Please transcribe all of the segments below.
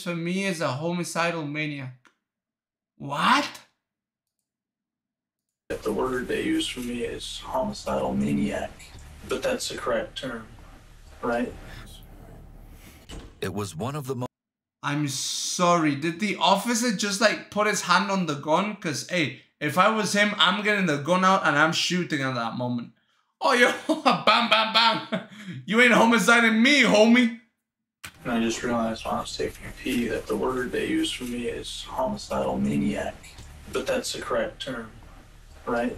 for me is a homicidal maniac. What? The word they use for me is homicidal maniac, but that's the correct term, right? It was one of the most... I'm sorry, did the officer just like put his hand on the gun? Cause hey, if I was him, I'm getting the gun out and I'm shooting at that moment. Oh, yo, bam, bam, bam. You ain't homiciding me, homie. And I just realized when I was taking a pee that the word they use for me is homicidal maniac, but that's the correct term, right?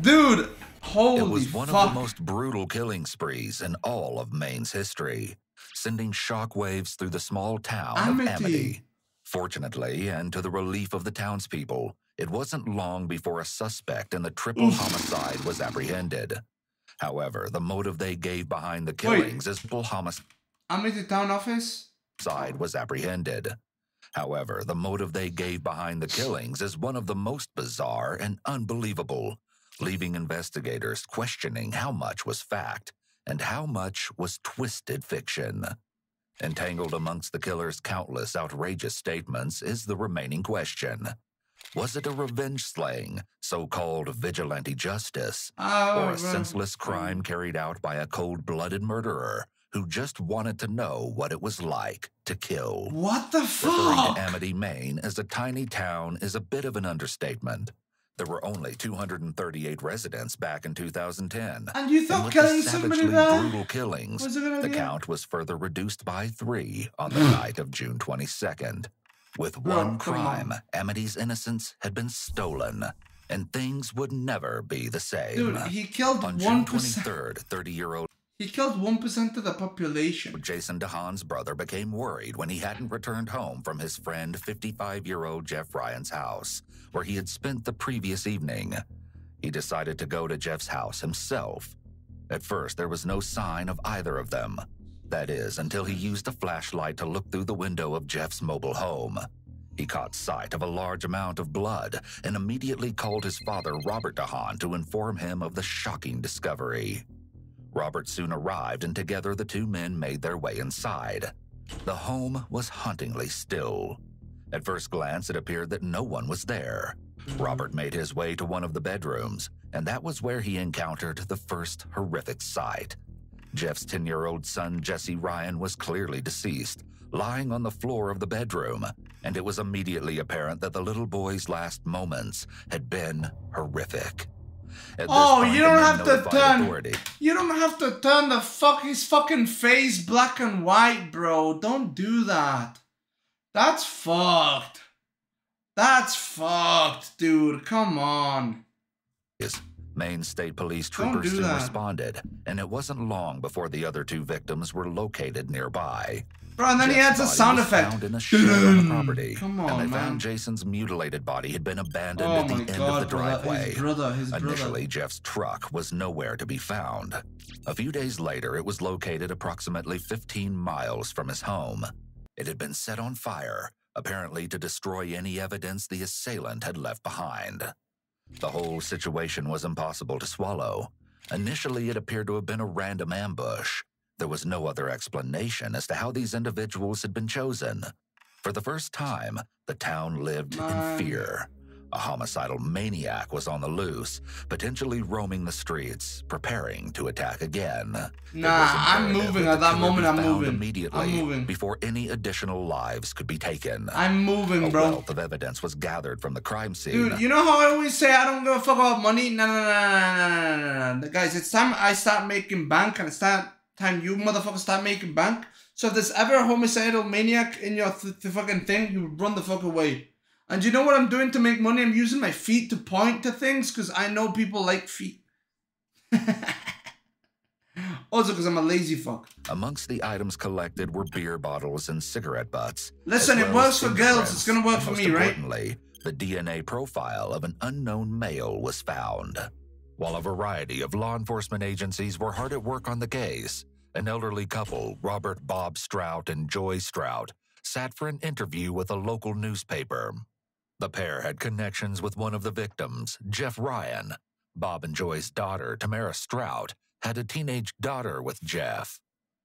Dude, holy fuck. It was one of the most brutal killing sprees in all of Maine's history, sending shockwaves through the small town of Amity. Fortunately, and to the relief of the townspeople, it wasn't long before a suspect in the triple homicide was apprehended. However, the motive they gave behind the killings is triple homicide. Amity town office? Was apprehended. However, the motive they gave behind the killings is one of the most bizarre and unbelievable, leaving investigators questioning how much was fact and how much was twisted fiction. Entangled amongst the killer's countless outrageous statements is the remaining question. Was it a revenge slaying, so-called vigilante justice, or a senseless crime carried out by a cold-blooded murderer who just wanted to know what it was like to kill? What the fuck? Referring to Amity, Maine as a tiny town is a bit of an understatement. There were only 238 residents back in 2010. And you thought with killing the somebody savagely there brutal killings, was a good the idea? count was further reduced by 3 on the night of June 22nd. With one crime, Amity's innocence had been stolen, and things would never be the same. Dude, he killed on 1%. June 23rd, 30-year-old He killed 1% of the population. Jason DeHaan's brother became worried when he hadn't returned home from his friend 55-year-old Jeff Ryan's house, where he had spent the previous evening. He decided to go to Jeff's house himself. At first, there was no sign of either of them. That is, until he used a flashlight to look through the window of Jeff's mobile home. He caught sight of a large amount of blood and immediately called his father, Robert DeHaan, to inform him of the shocking discovery. Robert soon arrived, and together the two men made their way inside. The home was hauntingly still. At first glance, it appeared that no one was there. Robert made his way to one of the bedrooms, and that was where he encountered the first horrific sight. Jeff's 10-year-old son, Jesse Ryan, was clearly deceased, lying on the floor of the bedroom, and it was immediately apparent that the little boy's last moments had been horrific. Oh, you don't have to turn. You don't have to turn his fucking face black and white, bro. Don't do that. That's fucked. That's fucked, dude. Come on. Maine State Police troopers soon responded, and it wasn't long before the other 2 victims were located nearby. Bro, and then he adds a sound effect. Found in a shed on the property. Come on, and they man. found Jason's mutilated body had been abandoned at the end of the driveway. His brother. Initially, Jeff's truck was nowhere to be found. A few days later, it was located approximately 15 miles from his home. It had been set on fire, apparently to destroy any evidence the assailant had left behind. The whole situation was impossible to swallow. Initially, it appeared to have been a random ambush. There was no other explanation as to how these individuals had been chosen. For the first time, the town lived in fear. A homicidal maniac was on the loose, potentially roaming the streets, preparing to attack again. Nah, I'm moving at that moment. I'm moving. Immediately, I'm moving before any additional lives could be taken. I'm moving, bro. A wealth of evidence was gathered from the crime scene. Dude, you know how I always say I don't give a fuck about money? No. Guys, it's time I start making bank, and it's time you motherfuckers start making bank. So if there's ever a homicidal maniac in your fucking thing, you run the fuck away. And you know what I'm doing to make money? I'm using my feet to point to things because I know people like feet. Also because I'm a lazy fuck. Amongst the items collected were beer bottles and cigarette butts. Listen, it works for girls. It's going to work for me, right? Most importantly, the DNA profile of an unknown male was found. While a variety of law enforcement agencies were hard at work on the case, an elderly couple, Robert Bob Strout and Joy Strout, sat for an interview with a local newspaper. The pair had connections with one of the victims, Jeff Ryan. Bob and Joy's daughter, Tamara Strout, had a teenage daughter with Jeff.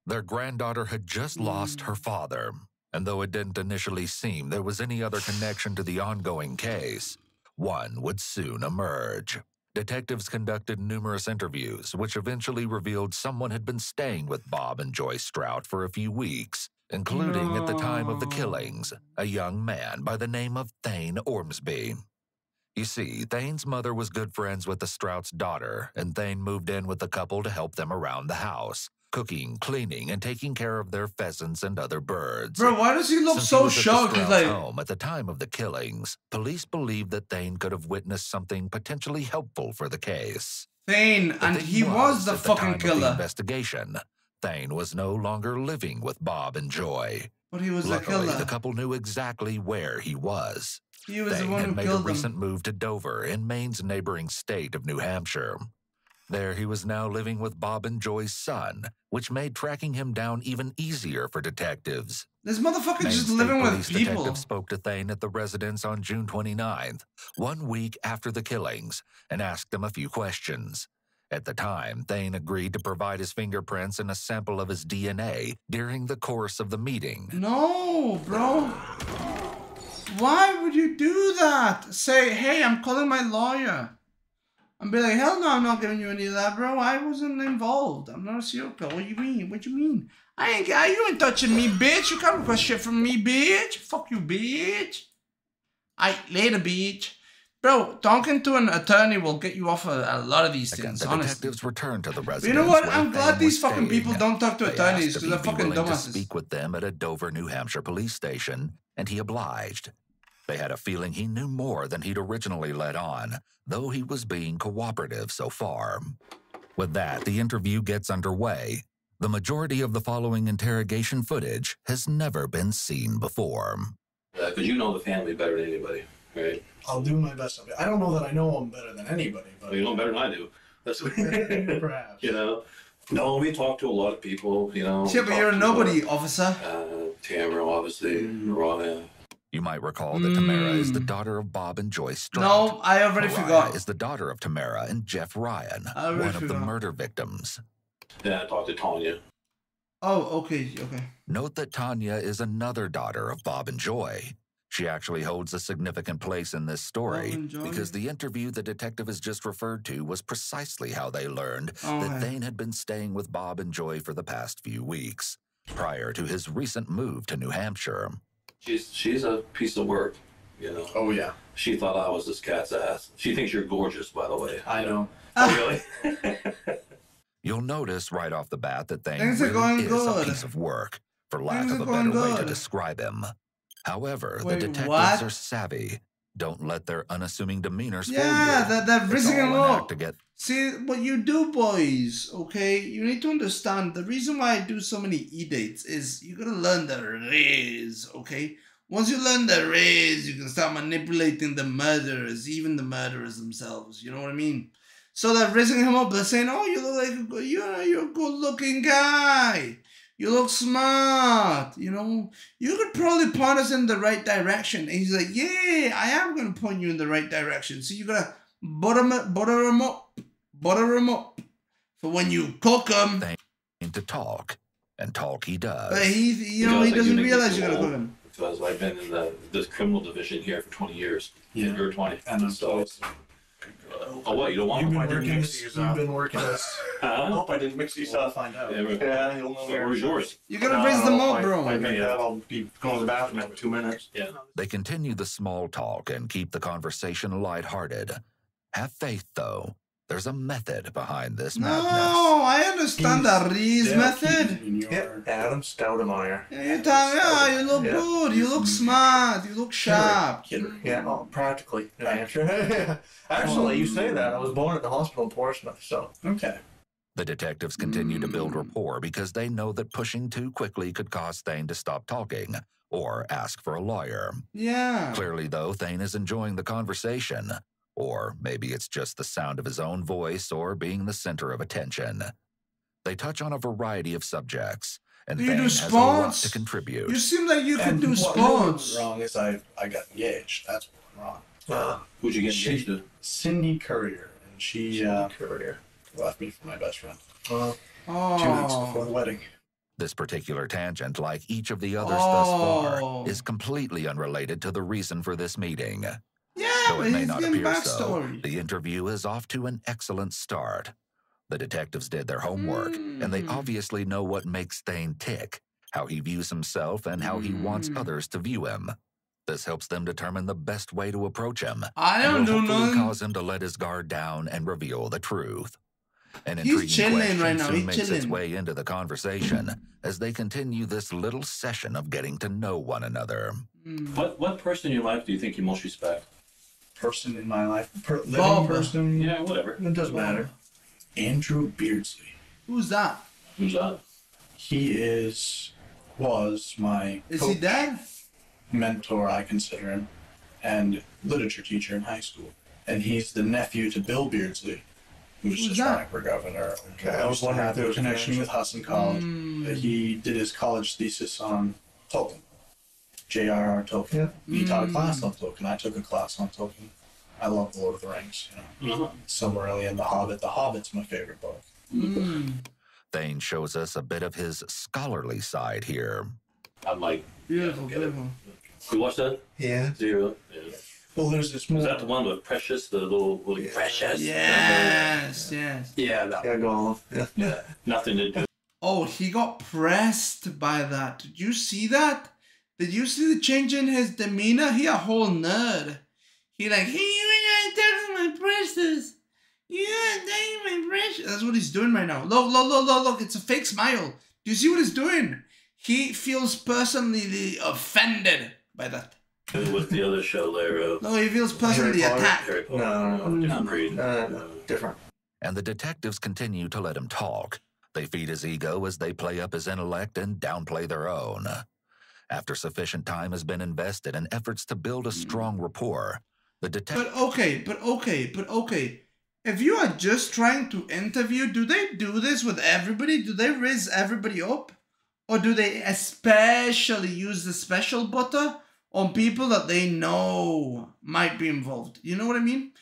Their granddaughter had just lost her father. And though it didn't initially seem there was any other connection to the ongoing case, one would soon emerge. Detectives conducted numerous interviews, which eventually revealed someone had been staying with Bob and Joyce Strout for a few weeks, including at the time of the killings, a young man by the name of Thane Ormsby. You see, Thane's mother was good friends with the Strout's daughter, and Thane moved in with the couple to help them around the house, cooking, cleaning, and taking care of their pheasants and other birds. Bro, why does he look so shocked? He's like, home at the time of the killings, police believed that Thane could have witnessed something potentially helpful for the case. Thane, and he was the fucking killer. The investigation, Thane was no longer living with Bob and Joy. But he was Luckily, the killer. The couple knew exactly where he was. He was Thane the one who had made killed a them. recent move to Dover in Maine's neighboring state of New Hampshire. There he was now living with Bob and Joy's son, which made tracking him down even easier for detectives. This motherfucker Maine just State living with Police people. Detective spoke to Thane at the residence on June 29th, 1 week after the killings, and asked him a few questions. At the time, Thane agreed to provide his fingerprints and a sample of his DNA during the course of the meeting. No, bro. Why would you do that? Say, hey, I'm calling my lawyer. And be like, hell no, I'm not giving you any of that, bro. I wasn't involved. I'm not a serial killer. What do you mean? What you mean? You ain't touching me, bitch. You can't request shit from me, bitch. Fuck you, bitch. Later, bitch. Bro, talking to an attorney will get you off a lot of these things, the honestly. Detectives returned to the residence. But you know what? Where I'm glad Thane these was fucking people staying. don't talk to They attorneys asked because they're if he'd be fucking willing to dumbasses. speak with them at a Dover, New Hampshire police station, and he obliged. They had a feeling he knew more than he'd originally let on, though he was being cooperative so far. With that, the interview gets underway. The majority of the following interrogation footage has never been seen before. Because you know the family better than anybody, right? I'll do my best. I don't know that I know them better than anybody, but Well, you know them better than I do. That's perhaps. You know. No, we talk to a lot of people. You know. Yeah, but you're a nobody, officer. Tamara, obviously. Mariah. You might recall that Tamara is the daughter of Bob and Joyce Strout. No, I already Mariah forgot. is the daughter of Tamara and Jeff Ryan, one of the murder victims. Yeah, I talked to Tanya. Oh, okay. Note that Tanya is another daughter of Bob and Joy. She actually holds a significant place in this story because the interview the detective has just referred to was precisely how they learned that Thane had been staying with Bob and Joy for the past few weeks, prior to his recent move to New Hampshire. She's a piece of work, you know. Oh, yeah. She thought I was this cat's ass. She thinks you're gorgeous, by the way. I know. Oh, really? You'll notice right off the bat that Thane Things are going really is good. a piece of work, for lack Things of a are going better way to good. describe him. However, Wait, the detectives what? are savvy. Don't let their unassuming demeanors fool you. Yeah, they're It's rizzing him all an up. act to get See, what you do, boys, okay? You need to understand, the reason why I do so many E-dates is you gotta learn the riz, okay? Once you learn the riz, you can start manipulating the murderers, even the murderers themselves, you know what I mean? So they're rizzing him up, they're saying, oh, you look like you're a good-looking guy. You look smart, you know? You could probably point us in the right direction. And he's like, yeah, I am gonna point you in the right direction. So you gotta butter him up for when you cook him. to talk, and talk he does. But he doesn't realize you're gonna cook him. Because I've been in this criminal division here for 20 years. Yeah. You're 20. And so, oh, what? You don't want You've to been find working your this. You've been working this. I hope I didn't mix these up. Find out. Yeah, you'll know. Where's yours? You gotta raise them up, bro. I make that. I'll be going to the bathroom in 2 minutes. Yeah. They continue the small talk and keep the conversation lighthearted. Have faith, though. There's a method behind this madness. No, I understand the Reese method. Yeah, Adam Stoudemeyer. Yeah, you look good. You look smart. You look sharp. Yeah, practically. New Hampshire. Actually, you say that. I was born at the hospital in Portsmouth, so. Okay. The detectives continue to build rapport because they know that pushing too quickly could cause Thane to stop talking or ask for a lawyer. Yeah. Clearly, though, Thane is enjoying the conversation. Or maybe it's just the sound of his own voice or being the center of attention. They touch on a variety of subjects, and Do you Thane do has a lot sports? to contribute. You seem like you could And do what really went sports. wrong is I got engaged. That's what went wrong. Who'd you get engaged to? Cindy Courier, and she Career. left me for my best friend. 2 Oh. weeks before the wedding. This particular tangent, like each of the others thus far, Oh. is completely unrelated to the reason for this meeting. Yeah, Though but it may he's not getting appear so, backstory. the interview is off to an excellent start. The detectives did their homework, and they obviously know what makes Thane tick, how he views himself, and how he wants others to view him. This helps them determine the best way to approach him. I don't and do will hopefully nothing. cause him to let his guard down and reveal the truth. An He's intriguing chilling question right now, soon he's makes its chilling. way into the conversation as they continue this little session of getting to know one another. What person in your life do you think you most respect? Person in my life, living Bob. person. Yeah, whatever. It doesn't matter. Andrew Beardsley. Who's that? Who's that? He was my Is coach, he dead? mentor, I consider him, and literature teacher in high school. And he's the nephew to Bill Beardsley, who's Who's just that? running for governor. Okay, I was wondering if there was a connection with Hudson College. He did his college thesis on Tolkien, J.R.R. Tolkien. Yeah. He taught a class on Tolkien. I took a class on Tolkien. I love Lord of the Rings. Somewhere early in The Hobbit. The Hobbit's my favorite book. Thane shows us a bit of his scholarly side here. I'm like, Beautiful, get it. beautiful. You watch that? Yeah. Zero. Yeah. Well, there's this Is that the one with Precious, the little Precious? Yes, yes. Yeah, that Yeah, go on. Yeah. Yeah. Nothing to do. Oh, he got pressed by that. Did you see that? Did you see the change in his demeanor? He a whole nerd. He like, hey, you ain't taking my precious. You ain't taking my precious. That's what he's doing right now. Look. It's a fake smile. Do you see what he's doing? He feels personally offended by that. With the other show there. No, he feels personally Harry Potter? attacked. Harry Potter. No. Different breed. Different. And the detectives continue to let him talk. They feed his ego as they play up his intellect and downplay their own. After sufficient time has been invested in efforts to build a strong rapport, the detective... But okay. If you are just trying to interview, do they do this with everybody? Do they raise everybody up? Or do they especially use the special butter on people that they know might be involved? You know what I mean?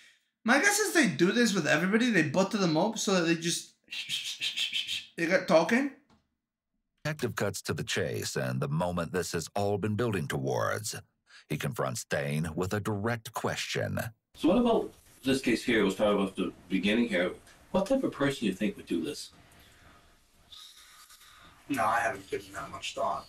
My guess is they do this with everybody. They butter them up so that they just... They get talking. Detective cuts to the chase, and the moment this has all been building towards, he confronts Thane with a direct question. So what about this case here? We'll start with the beginning here. What type of person do you think would do this? No, I haven't given that much thought.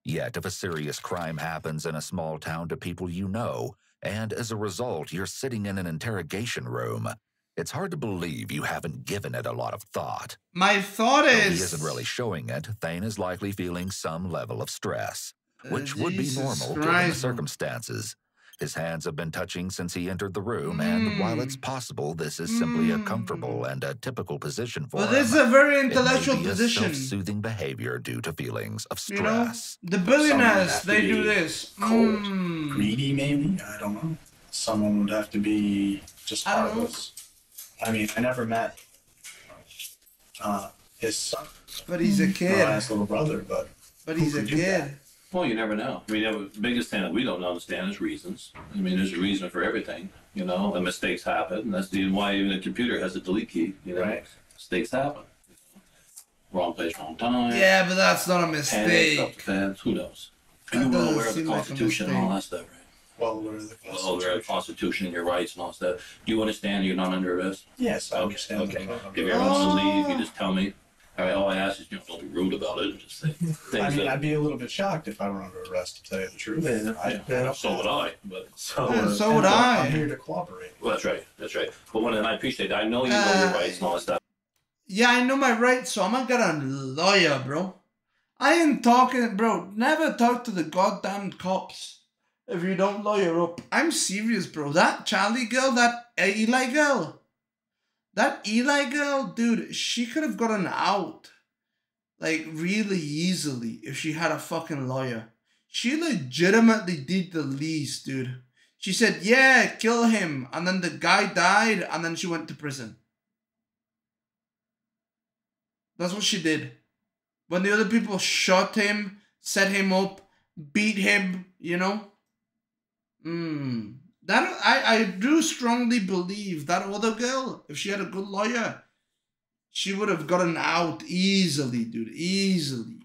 Yet, if a serious crime happens in a small town to people you know, and as a result you're sitting in an interrogation room, it's hard to believe you haven't given it a lot of thought. My thought Though is... he isn't really showing it, Thane is likely feeling some level of stress, which would be Jesus normal given the Christ. circumstances. His hands have been touching since he entered the room, and while it's possible this is simply a comfortable and a typical position for But him, this is a very it may intellectual be a position. self-soothing behavior due to feelings of You know? stress. The billionaires, Someone they has to do be this. Cold, greedy, maybe. I don't know. Someone would have to be just I don't know. heartless. I mean, I never met his son, But he's a my kid. last little brother, but He's who a could do that? kid. Well, you never know. I mean, the biggest thing that we don't understand is reasons. I mean, there's a reason for everything, you know, and mistakes happen. And that's the why even a computer has a delete key, you know. Right. Mistakes happen. Wrong place, wrong time. Yeah, but that's not a Panic, mistake. upset, who knows? That You were doesn't aware of the seem like a Constitution and all that mistake. stuff, right? Well, aware of the Well, aware of the Constitution. Constitution and your rights and all that stuff. Do you understand you're not under arrest? Yes, I understand. Okay. that I'm If you under ever arrest. want to leave, you just tell me. All right, all I ask is don't be rude about it. Just say things I mean, that... I'd be a little bit shocked if I were under arrest, to tell you the truth. Yeah, so would I, but So would I'm I. here to cooperate. well, that's right. But when and I appreciate that, I know you know your rights and all that stuff. Yeah, I know my rights, so I'm gonna get a lawyer, bro. I ain't talking, bro. Never talk to the goddamn cops if you don't lawyer up. I'm serious, bro. That Charlie girl, that Eli girl, dude, she could have gotten out, like, really easily if she had a fucking lawyer. She legitimately did the least, dude. She said, yeah, kill him, and then the guy died, and then she went to prison. That's what she did. When the other people shot him, set him up, beat him, you know? That I do strongly believe that other girl, if she had a good lawyer, She would have gotten out easily, dude. Easily.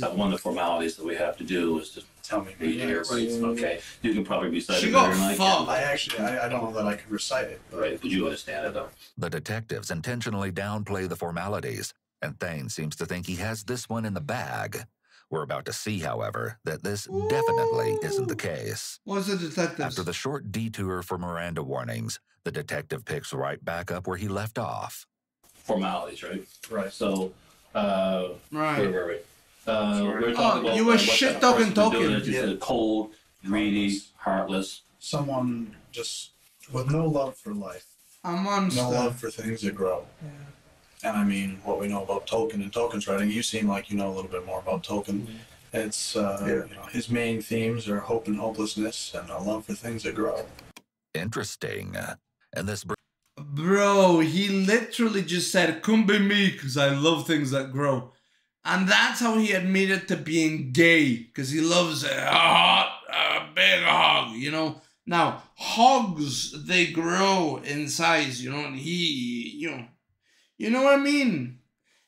That one of the formalities that we have to do is to Tell me. read your rights. Okay, you can probably recite She it got better than I fucked. can. I don't know that I could recite it. But Right, but you understand it though. The detectives intentionally downplay the formalities, and Thane seems to think he has this one in the bag. We're about to see, however, that this definitely isn't the case. What's the detectives? After the short detour for Miranda warnings, the detective picks right back up where he left off. Formalities, right? Right. So, Right. we're talking about you were what shit kind of person talking. doing it. You said cold, greedy, heartless. Someone just with no love for life, A monster. no love for things that grow. Yeah. And I mean, what we know about Tolkien and Tolkien's writing, you seem like you know a little bit more about Tolkien. It's, you know, his main themes are hope and hopelessness and a love for things that grow. Interesting. And this Bro, he literally just said, come be me, because I love things that grow. And that's how he admitted to being gay, because he loves a big hog, you know. Now, hogs, they grow in size, you know, and you know what I mean?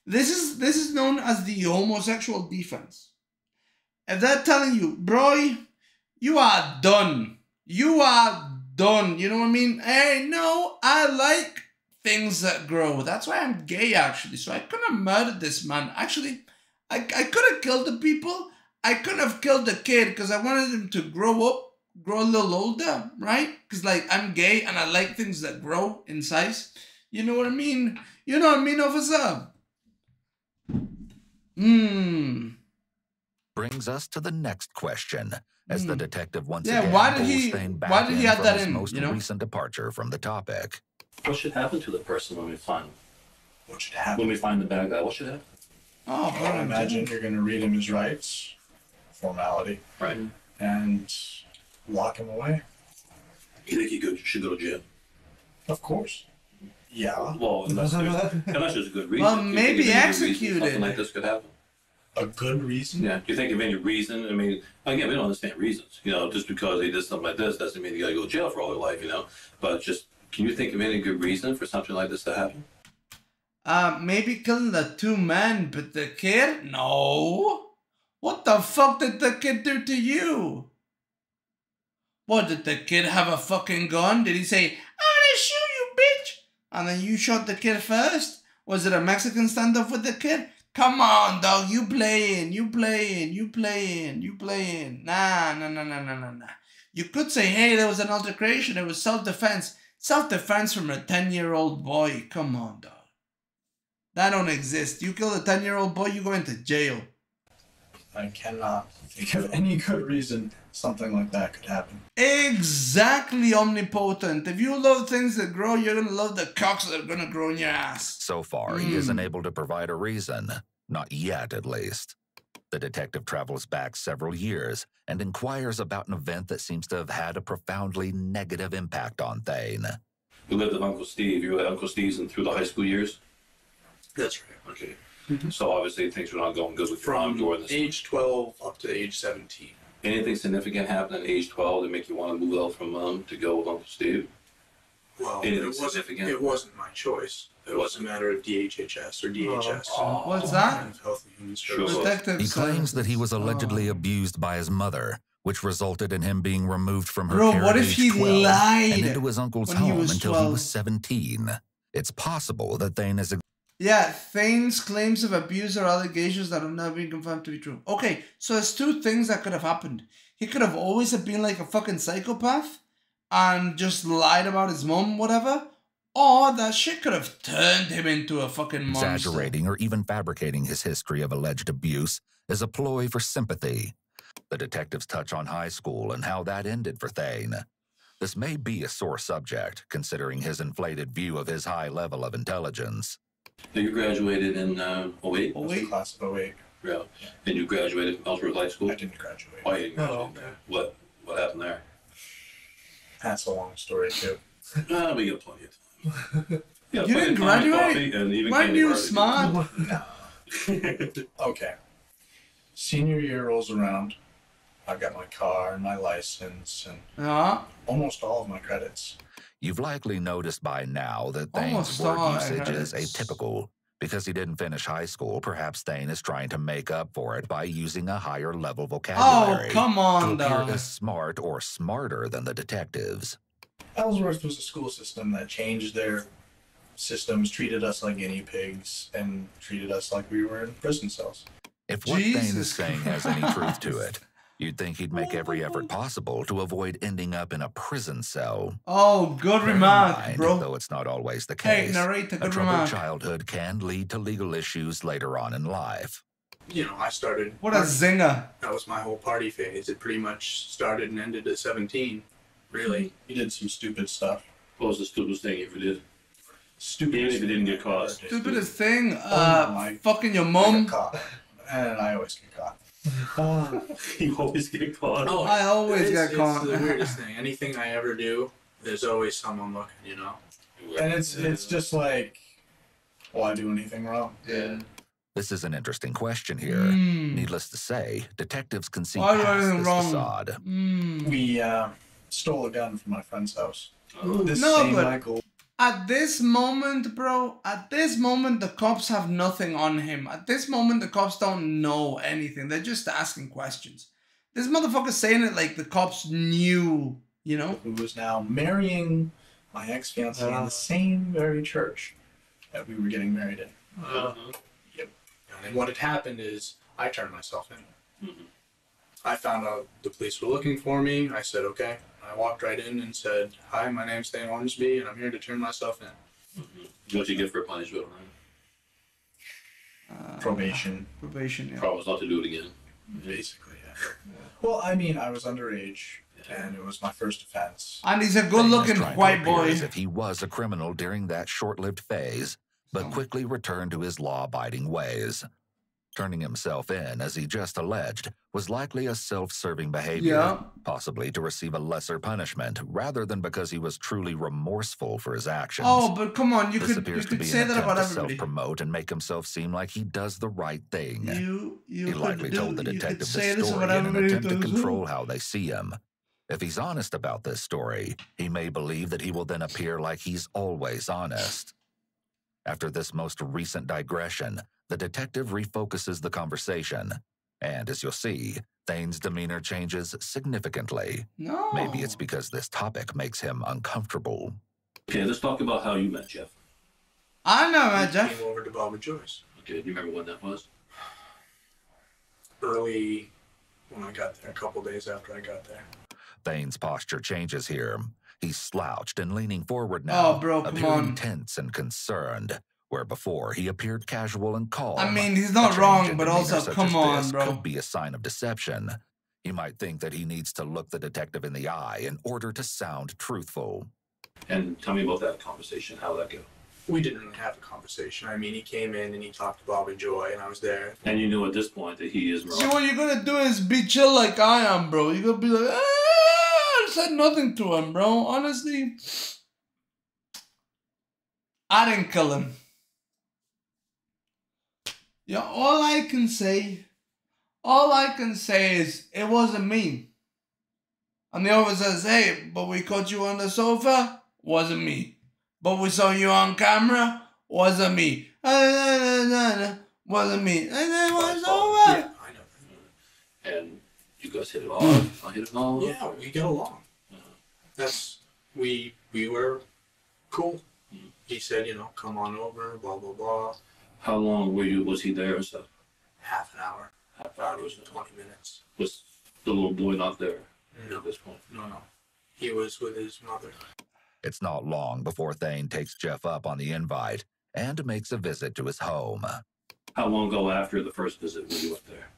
This is known as the homosexual defense. If they're telling you, bro, you are done. You are done. You know what I mean? Hey, no, I like things that grow. That's why I'm gay, actually. So I couldn't have murdered this man. Actually, I could have killed the people. I couldn't have killed the kid because I wanted him to grow up, grow a little older, right? Because, like, I'm gay and I like things that grow in size. You know what I mean? You know what I mean, officer? brings us to the next question, as the detective once Yeah, again why did pulls he- Thane back why did he in add from that his in, most you know? recent departure from the topic. What should happen to the person when we find What should happen? the bad guy? What should happen? Oh, Well, I imagine you're going to read him his rights, formality, Right. and lock him away. You think he should go to jail? Of course. Yeah. Well, unless there's a good reason. Well, Do you maybe think of any reason executed. Something like this could happen. A good reason? Yeah. Do you think of any reason? I mean, again, we don't understand reasons. You know, just because he did something like this doesn't mean you got to go to jail for all your life. You know, but just can you think of any good reason for something like this to happen? Maybe killing the two men, but the kid? No. What the fuck did the kid do to you? What, did the kid have a fucking gun? Did he say, I'm gonna shoot you, bitch? And then you shot the kid first? Was it a Mexican standoff with the kid? Come on, dog, you playing. Nah. You could say, hey, there was an altercation, it was self-defense. Self-defense from a 10-year-old boy. Come on, dog. That don't exist. You kill a 10-year-old boy, you go into jail. I cannot think of any good reason something like that could happen. Exactly, omnipotent. If you love things that grow, you're gonna love the cocks that are gonna grow in your ass. So far, he isn't able to provide a reason. Not yet, at least. The detective travels back several years and inquires about an event that seems to have had a profoundly negative impact on Thane. You lived with Uncle Steve. You were at Uncle Steve's and through the high school years? That's right. Okay. So obviously things were not going good with your mom From during this. age 12 up to age 17. Anything significant happened at age 12 to make you want to move out from to go with Uncle Steve? Well, Anything significant? it wasn't my choice. It was a matter of DHHS or DHS. What's that? Health and Human Sure. Services. Detective He claims says- that he was allegedly abused by his mother, which resulted in him being removed from her Bro, care what at if age he 12 lied and into his uncle's when he home was until he 12? was 17. It's possible that Thane is Yeah, Thane's claims of abuse are allegations that have never been confirmed to be true. Okay, so there's two things that could have happened. He could have always have been like a fucking psychopath and just lied about his mom, whatever. Or that shit could have turned him into a fucking monster. exaggerating or even fabricating his history of alleged abuse as a ploy for sympathy. The detectives touch on high school and how that ended for Thane. This may be a sore subject, considering his inflated view of his high level of intelligence. So you graduated in 08? I was the class of 08. Yeah. And you graduated from Ellsworth High School? I didn't graduate. Oh, you didn't graduate. Oh, okay. What happened there? That's a long story, too. We got plenty of time. Yeah, You didn't graduate? Weren't you smart? Okay. Senior year rolls around. I've got my car and my license and Yeah. almost all of my credits. You've likely noticed by now that Thane's Almost word all I usage heard is is- atypical, Because he didn't finish high school, perhaps Thane is trying to make up for it by using a higher level vocabulary. Oh, come on, to appear dog. as smart or smarter than the detectives. Ellsworth was a school system that changed their systems, treated us like guinea pigs, and treated us like we were in prison cells. If what Thane is Jesus saying has any truth to Christ. it, you'd think he'd make every effort possible to avoid ending up in a prison cell. Oh, good Bear in remark, mind, bro. though it's not always the Hey, case, narrator, a good troubled remark. childhood can lead to legal issues later on in life. You know, I started. What a zinger. That was my whole party phase. It pretty much started and ended at 17. Really. He did some stupid stuff. What was the stupidest thing you ever did? Stupid. Even if you didn't get caught. Stupidest thing, my- fucking your I mum. got caught. And I always get caught. You always get caught. Oh, I always get caught. It's the weirdest thing. Anything I ever do, there's always someone looking, you know? And it's just like, why do anything wrong? Yeah. This is an interesting question here. Mm. Needless to say, detectives can see Why do past anything this wrong? facade. Mm. We stole a gun from my friend's house. This No, same but- Michael. At this moment, bro, at this moment, the cops have nothing on him. At this moment, the cops don't know anything. They're just asking questions. This motherfucker's saying it like the cops knew, you know? Who was now marrying my ex-fiancée in the same very church that we were getting married in. Yep. And what had happened is I turned myself in. I found out the police were looking for me. I said, okay. I walked right in and said, hi, my name's Thane Ormsby, and I'm here to turn myself in. What'd you get for a punishment? Probation. Probation, yeah. Promise not to do it again. Basically, yeah. Well, I mean, I was underage, and it was my first offense. And he's a Thane is good-looking trying to white appear boy. as if he was a criminal during that short-lived phase, but quickly returned to his law-abiding ways. Turning himself in, as he just alleged, was likely a self-serving behavior, Yeah. possibly to receive a lesser punishment, rather than because he was truly remorseful for his actions. Oh, but come on, you This could appears to say be an that attempt about to everybody. self-promote and make himself seem like he does the right thing. You He could likely told the you could detective say this this story about in an everybody attempt to does. control how they see him. If he's honest about this story, he may believe that he will then appear like he's always honest. After this most recent digression, the detective refocuses the conversation, and as you'll see, Thane's demeanor changes significantly. No. Maybe it's because this topic makes him uncomfortable. Okay, let's talk about how you met Jeff. I know, man, He Jeff. came over to Bob and Joyce Okay, do you remember when that was? early when I got there, a couple days after I got there. Thane's posture changes here. He's slouched and leaning forward now, Oh, bro, come appearing on. tense and concerned, where before he appeared casual and calm. I mean, he's A not change wrong, in but demeanor also, such come as on, this bro. could be a sign of deception. You might think that he needs to look the detective in the eye in order to sound truthful. And tell me about that conversation. How'd that go? We didn't really have a conversation. I mean, he came in and he talked to Bob and Joy, and I was there. And you knew at this point that he is See, wrong. what you're gonna do is be chill like I am, bro. You're gonna be like, I said nothing to him, bro. Honestly, I didn't kill him. Yeah, all I can say is it wasn't me. And the officer says, hey, but we caught you on the sofa, wasn't me. But we saw you on camera, wasn't me. Wasn't me. And then it was over. Yeah, I know. And you guys hit it off. I hit it off. Yeah, we get along. That's we were cool. He said, you know, come on over, blah blah blah. How long was he there and stuff? Half an hour. Half hour. Was 20 minutes. Was the little boy not there No, at this point? no. He was with his mother. It's not long before Thane takes Jeff up on the invite and makes a visit to his home. How long ago after the first visit were you up there?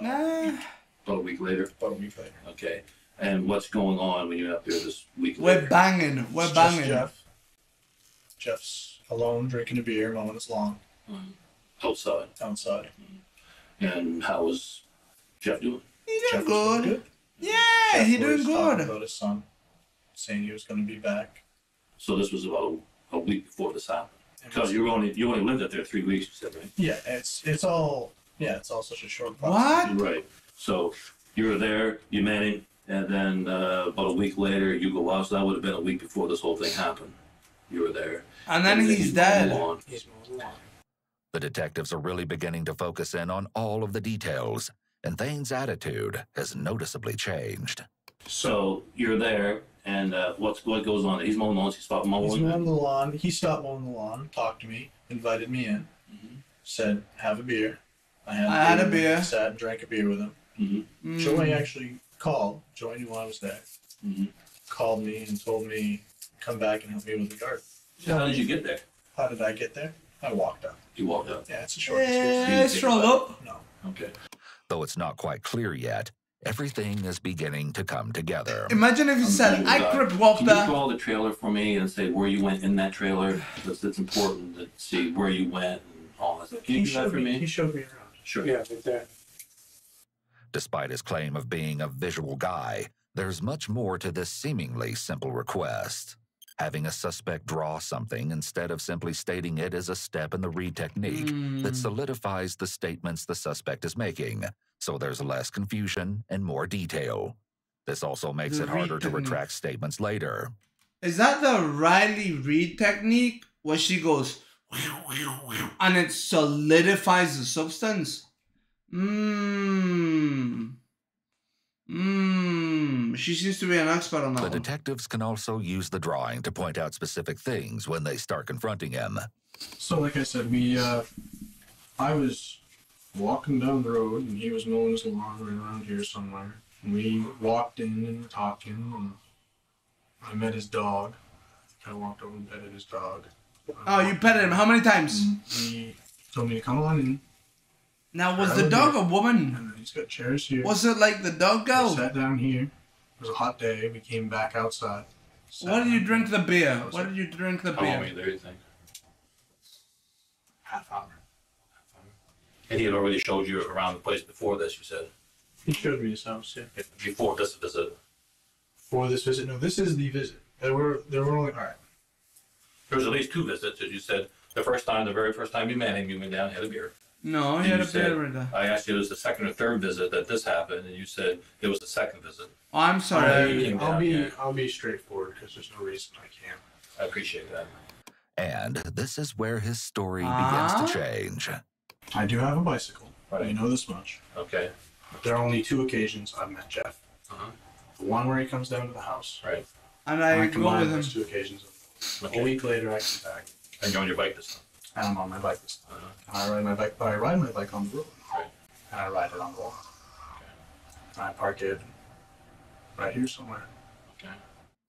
Nah. About a week later? About a week later. Okay. And what's going on when you're up there this week We're later? banging. We're It's just banging. Jeff. Jeff's alone drinking a beer, mowing his lawn Outside. outside. And how was Jeff doing? He Jeff doing was good. doing Yeah, Jeff he doing was talking good. about his son, saying he was going to be back. So this was about a week before this happened. And Because you only lived up there 3 weeks, you said, right? yeah, it's all such a short process. What? Right. So you were there, you met him, and then about a week later you go out. So that would have been a week before this whole thing happened. You were there. And then he's mowing dead. the lawn. He's mowing the lawn. The detectives are really beginning to focus in on all of the details, and Thane's attitude has noticeably changed. So you're there, and what goes on? He's mowing the lawn. He stopped mowing. He's mowing the lawn. He stopped mowing the lawn, talked to me, invited me in, said, "Have a beer." I had a beer. Sat and drank a beer with him. Joey actually called. Joey knew I was there. Called me and told me, "Come back and help me with the garden." So how did you get there? How did I get there? I walked up. You walked up? Yeah, it's a short distance. Stroll up. No. Okay. Though it's not quite clear yet, everything is beginning to come together. Imagine if you said, I could walk Can there. you draw the trailer for me and say where you went in that trailer? Because it's important to see where you went and all that stuff. Can you do that for me? He showed me around. Sure. Yeah, right there. Despite his claim of being a visual guy, there's much more to this seemingly simple request. Having a suspect draw something instead of simply stating it is a step in the read technique that solidifies the statements the suspect is making, so there's less confusion and more detail. This also makes it harder to retract statements later. Is that the Riley Reid technique where she goes and it solidifies the substance? She seems to be an expert on that The one. detectives can also use the drawing to point out specific things when they start confronting him. So, like I said, I was walking down the road, and he was mowing his lawn right around here somewhere. And we walked in and were talking, and I met his dog. I walked over and petted his dog. Oh, you petted him. How many times? He told me to come on in. Now, was the dog a woman? And he's got chairs here. Was it like the dog We go? sat down here. It was a hot day. We came back outside. Why did you drink the beer? Why did you drink the How long were beer? you there, you think? Half hour. And he had already showed you around the place before this, you said? He showed me his house, yeah. Before this visit? For this visit? No, this is the visit. There were only, all right. There was at least two visits, as you said. The very first time you met him, you went down and had a beer. No, he And had you a beer said- right there. I asked you, it was the second or third visit that this happened, and you said it was the second visit. Oh, I'm sorry. I'll be straightforward because there's no reason I can't. I appreciate that. And this is where his story begins to change. I do have a bicycle. Right. You know this much. Okay. But there are only two occasions I've met Jeff. Uh-huh. The one where he comes down to the house. Right. And And I I go combine with him. those two occasions. Okay. A week later, I come back. And you're on your bike this time. And I'm on my bike this time. Uh-huh. And I ride my bike, but I ride my bike on the road. Right. And I ride it on the wall. And I park it right here somewhere. Okay.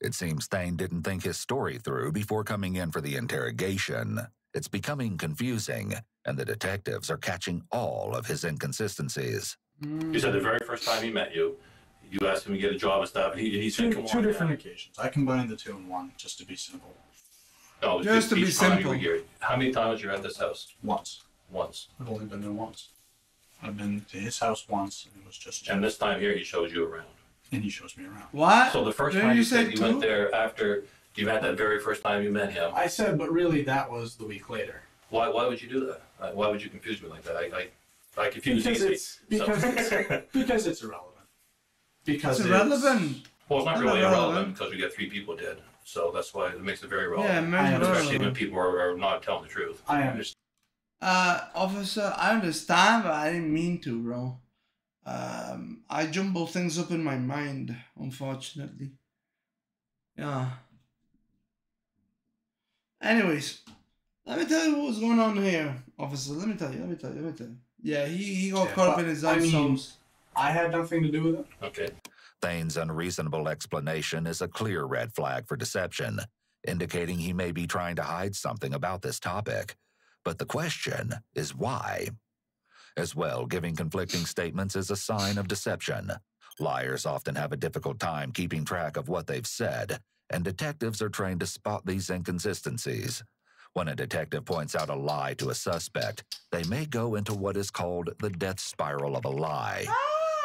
It seems Thane didn't think his story through before coming in for the interrogation. It's becoming confusing, and the detectives are catching all of his inconsistencies. You said the very first time he met you, you asked him to get a job and stuff, and he said, come on. Two different man. occasions. I combined the two in one just to be simple. No, it was Just to be each time you simple. were here. How many times you were at this house? Once. Once. I've only been there once. I've been to his house once, and it was just Jeff. And this time here, he shows you around. And he shows me around. What? So the first Didn't time you say said you two? went there after you met that very first time you met him. I said, but really, that was the week later. Why would you do that? Why would you confuse me like that? I confuse easy. Because it's irrelevant. Because It's irrelevant. Well, it's not It's really irrelevant. irrelevant because we got three people dead. So that's why it makes it very Yeah, relevant. maybe understand. Especially when irrelevant. people are not telling the truth. I understand. Officer, I understand, but I didn't mean to, bro. I jumble things up in my mind, unfortunately. Yeah. Anyways, let me tell you what was going on here, officer. Let me tell you. Yeah, he got Yeah, caught up but, in his I own mean- songs. I had nothing to do with it. Okay. Thane's unreasonable explanation is a clear red flag for deception, indicating he may be trying to hide something about this topic. But the question is why? As well, giving conflicting statements is a sign of deception. Liars often have a difficult time keeping track of what they've said, and detectives are trained to spot these inconsistencies. When a detective points out a lie to a suspect, they may go into what is called the death spiral of a lie.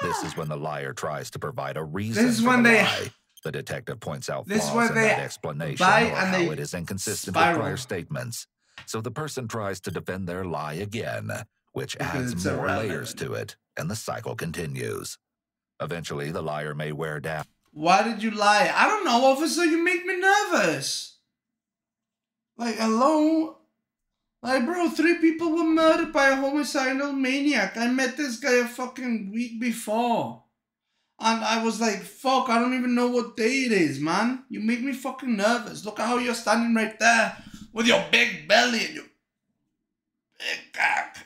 This is when the liar tries to provide a reason This is for when the they- lie. The detective points out This is flaws when in they that explanation or lie and how they it is inconsistent spiral. with prior statements. So the person tries to defend their lie again, which Because adds it's more irrelevant. layers to it, and the cycle continues. Eventually, the liar may wear down. Why did you lie? I don't know, officer. You make me nervous. Like, hello? Like, bro, 3 people were murdered by a homicidal maniac. I met this guy a fucking week before. And I was like, fuck, I don't even know what day it is, man. You make me fucking nervous. Look at how you're standing right there with your big belly and your big cock.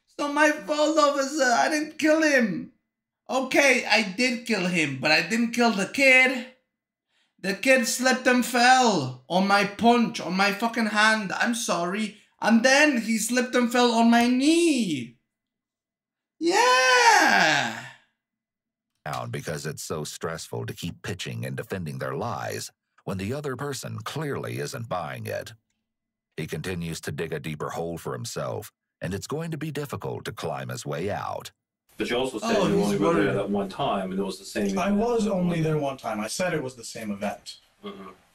It's not my fault, officer. I didn't kill him. Okay, I did kill him, but I didn't kill the kid. The kid slipped and fell on my punch, on my fucking hand. I'm sorry. And then he slipped and fell on my knee. Yeah. Because it's so stressful to keep pitching and defending their lies when the other person clearly isn't buying it. He continues to dig a deeper hole for himself, and it's going to be difficult to climb his way out. But you also said you only were there that one time, and it was the same. I was only there one time. I said it was the same event.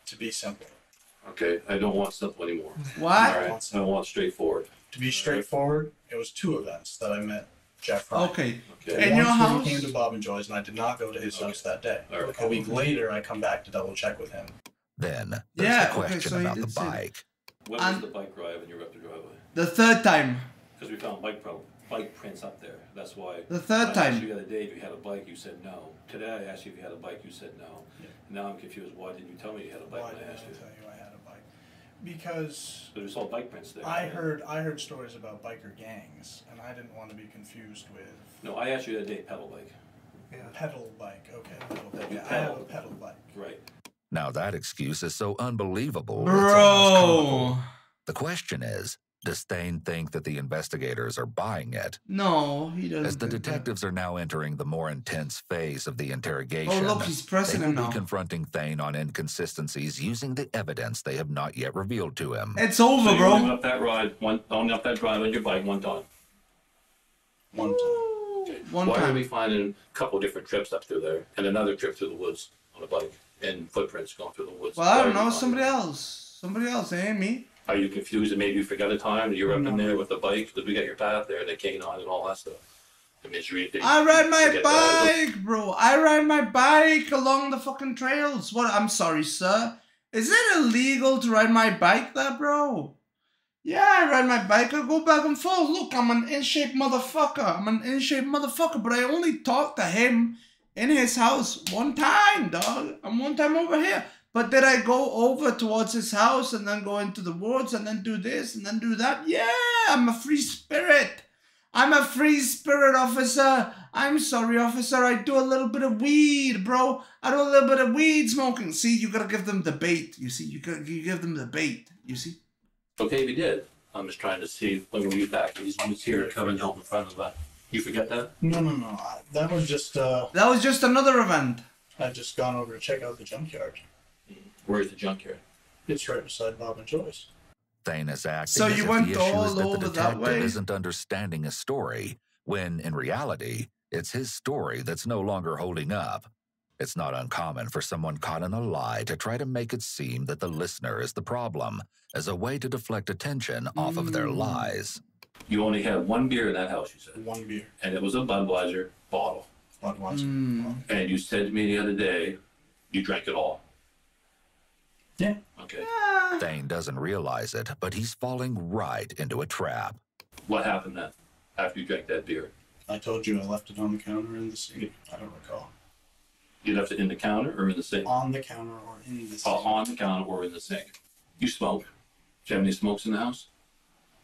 To be simple. Okay, I don't want simple anymore. What? All right, I want straightforward. To be straightforward, it was 2 events that I met Jeff Ryan. Okay. Okay. In your Once house? when he came to Bob and Joy's, and I did not go to his house that day. All right. A week later, I come back to double check with him. Then there's the question so he about did the say that. bike. When was the bike ride when you were up the driveway? The 3rd time. Because we found bike prints up there. That's why. The 3rd time. I asked you the other day if you had a bike, you said no. Today I asked you if you had a bike, you said no. Yeah. Now I'm confused. Why didn't you tell me you had a bike Why when did I I asked you? tell you I had a bike? Because But we saw bike prints there. I right? heard stories about biker gangs, and I didn't want to be confused with No, I asked you the other day, pedal bike. pedal bike. Okay, pedal bike. You Yeah, I have a pedal. pedal bike. Right. Now that excuse is so unbelievable, it's Bro. almost comical. The question is, does Thane think that the investigators are buying it? No, he doesn't. As the think that. detectives are now entering the more intense phase of the interrogation, Oh, look, he's pressing they will him now. be confronting Thane on inconsistencies using the evidence they have not yet revealed to him. It's over, So you bro. only went up that ride, only up that drive on your bike one time. One time. One Why are time. we finding a couple different trips up through there and another trip through the woods on a bike and footprints going through the woods? Well, I Why don't are we know. finding Somebody that? else. Somebody else, ain't me. Are you confused and maybe you forgot a time that you were up No. in there with the bike? Because we got your path there and the canine and all that stuff. The misery. I ride my Forget that. bike, bro. I ride my bike along the fucking trails. What? I'm sorry, sir. Is it illegal to ride my bike there, bro? Yeah, I ride my bike. I go back and forth. Look, I'm an in-shape motherfucker. But I only talked to him in his house one time, dog. I'm one time over here. But did I go over towards his house and then go into the woods and then do this and then do that? Yeah, I'm a free spirit. I'm a free spirit, officer. I'm sorry, officer. I do a little bit of weed, bro. I do a little bit of weed smoking. See, you gotta give them the bait. You see, you give them the bait. You see? Okay, we did. I'm just trying to see when we get back. He's here to come and help in front of that. You forget that? No. That was just, That was just another event. I'd just gone over to check out the junkyard. Where's the junkyard? It's right beside Bob and Joy's. Thane is acting So as you if went the issue all is that the over that detective way? isn't understanding his story, when in reality, it's his story that's no longer holding up. It's not uncommon for someone caught in a lie to try to make it seem that the listener is the problem, as a way to deflect attention off of their lies. You only had one beer in that house, you said. One beer. And it was a Budweiser bottle. Budweiser. And you said to me the other day, you drank it all. Yeah. Okay. Thane doesn't realize it, but he's falling right into a trap. What happened then after you drank that beer? I told you I left it on the counter in the sink. I don't recall. You left it in the counter or in the sink? On the counter or in the sink. On the counter or in the sink. You smoke. Do you have any smokes in the house?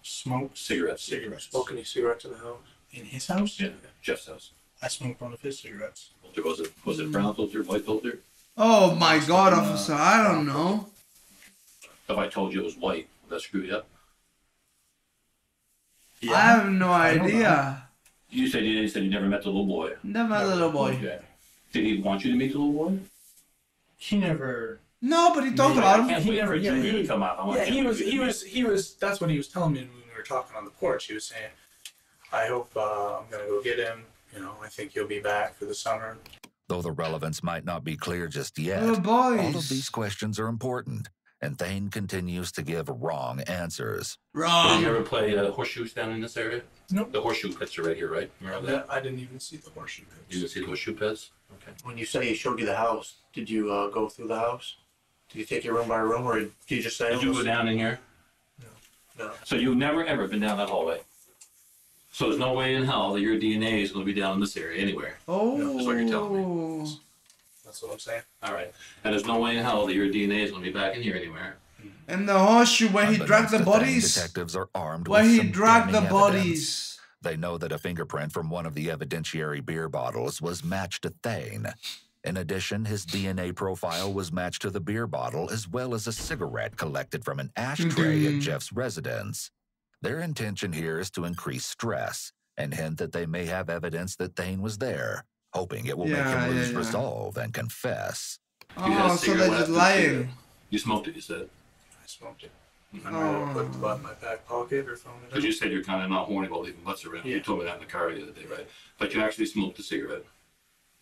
Smoke Cigarettes. cigarettes. Smoke any cigarettes in the house? In his house? Yeah, Jeff's house. I smoked one of his cigarettes. Was it brown filter, white filter? Oh my God, officer. I don't know. If I told you it was white, would that screw you up? Yeah. I have no I don't idea. You said you never met the little boy. Never a little boy. Okay. Did he want you to meet the little boy? He never. No, but he talked Yeah, about I him. can't He wait never- for yeah, you he- to come out. I want Yeah, you he to was. meet He him. was. That's what he was telling me when we were talking on the porch. He was saying, "I hope I'm gonna go get him. You know, I think he'll be back for the summer." Though the relevance might not be clear just yet, Oh, boys. all of these questions are important, and Thane continues to give wrong answers. Did you Wrong. ever play horseshoes down in this area? Nope. The horseshoe pits are right here, right? Remember that? I didn't even see the horseshoe You pits. didn't see the horseshoe pits? Okay. When you say he showed you the house, did you go through the house? Did you take it room by room, or did you just say? Did you go down in here? No. So you've never ever been down that hallway. So there's no way in hell that your DNA is going to be down in this area anywhere. Oh. That's what you're telling me. That's what I'm saying. All right. And there's no way in hell that your DNA is going to be back in here anywhere. And the horseshoe where he dragged the bodies. Detectives are armed Where with he some dragged the damning bodies. evidence. They know that a fingerprint from one of the evidentiary beer bottles was matched to Thane. In addition, his DNA profile was matched to the beer bottle as well as a cigarette collected from an ashtray at Jeff's residence. Their intention here is to increase stress and hint that they may have evidence that Thane was there, hoping it will make him lose resolve and confess. Oh, so they're just lying. You smoked it, you said. I smoked it. I might have put the butt in my back pocket or thrown it out. Because you said you're kind of not horny about leaving butts around. Yeah. You told me that in the car the other day, right? But you actually smoked a cigarette.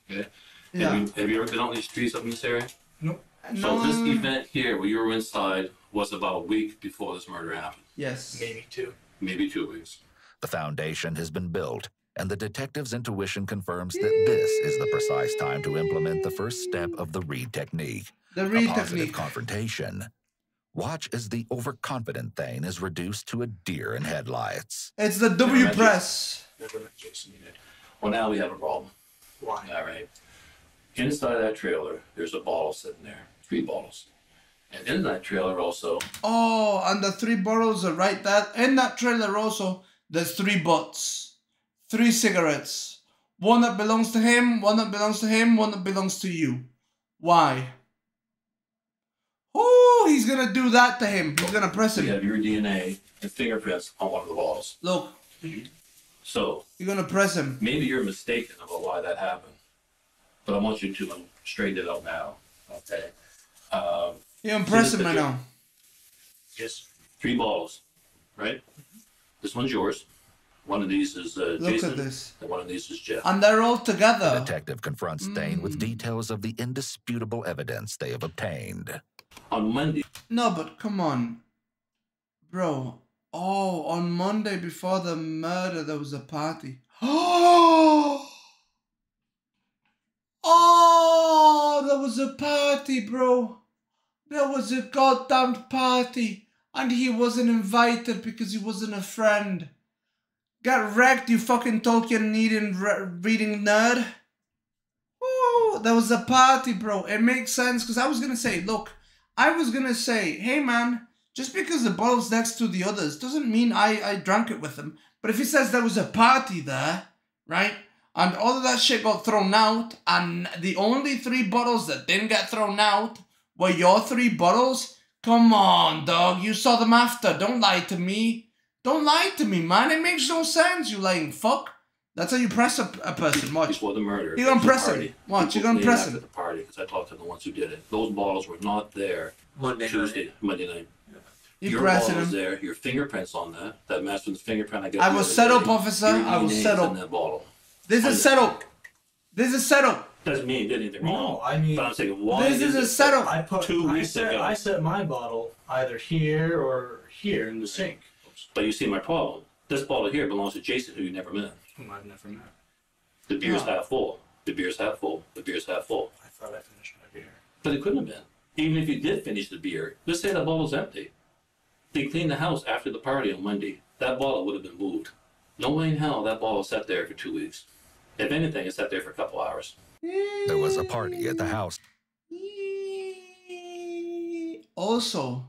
Okay? Yeah. Have you ever been out in these trees up in this area? Nope. So this event here, where you were inside, was about a week before this murder happened. Yes. Maybe 2. Maybe 2 weeks. The foundation has been built, and the detective's intuition confirms that this is the precise time to implement the first step of the Reed technique. The Reed a positive technique. confrontation. Watch as the overconfident Thane is reduced to a deer in headlights. It's the W press. Never met Jason yet. Well, now we have a problem. Why? All right. Inside that trailer, there's a bottle sitting there. 3 bottles. And in that trailer also, Oh, and the 3 bottles are right there. In that trailer also, there's 3 butts. 3 cigarettes. One that belongs to him, one that belongs to him, one that belongs to you. Why? Oh, he's gonna do that to him. He's gonna press we him. have your DNA and fingerprints on one of the bottles. Look, So you're gonna press him. maybe you're mistaken about why that happened. But I want you to straighten it out now. Okay. You're gonna press him right now. Yes. 3 bottles, right? This one's yours. One of these is Look Jason, at this. and one of these is Jeff. And they're all The together. detective confronts Thane with details of the indisputable evidence they have obtained. On Monday, No, but come on. Bro. Oh, on Monday before the murder, there was a party. Oh, there was a party, bro. There was a goddamn party. And he wasn't invited because he wasn't a friend. Get wrecked, you fucking Tolkien reading nerd. Oh, there was a party, bro. It makes sense because I was going to say, look, I was going to say, hey man, just because the bottle's next to the others doesn't mean I drank it with them. But if he says there was a party there, right? And all of that shit got thrown out, and the only 3 bottles that didn't get thrown out were your 3 bottles? Come on, dog. You saw them after. Don't lie to me. Don't lie to me, man. It makes no sense, you lying fuck. That's how you press a person. Watch. before the murder, You're gonna there was press a him. party. Watch, People you're gonna cleaned press after him. the party because I talked to the ones who did it. Those bottles were not there Monday Monday night. You Your pressing bottle was him. there. Your fingerprints on that matched with the fingerprint I got. I the was other set up, day. officer. Your I was DNA set is up. in that bottle. This is setup. This is setup. Doesn't mean you did anything wrong. No, I mean, But I'm saying, why This is it a setup. I put 2 weeks ago? I set my bottle either here or here in the sink. But you see my problem. This bottle here belongs to Jason, who you never met. Whom I've never met. The beer's Yeah. half full. The beer's half full. The beer's half full. I thought I finished my beer. But it couldn't have been. Even if you did finish the beer, let's say that bottle's empty. They cleaned the house after the party on Monday. That bottle would have been moved. No way in hell that bottle sat there for 2 weeks. If anything, it sat there for a couple hours. There was a party at the house. Also,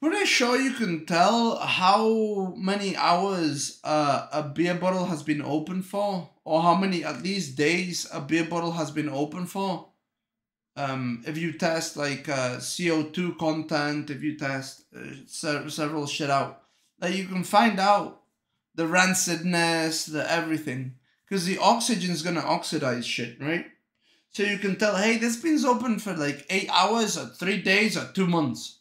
pretty sure you can tell how many hours a beer bottle has been open for, or how many at least days a beer bottle has been open for. If you test like CO2 content, if you test several shit out, like you can find out the rancidness, the everything, because the oxygen's gonna oxidize shit, right? So you can tell, hey, this bean's open for like 8 hours or 3 days or 2 months.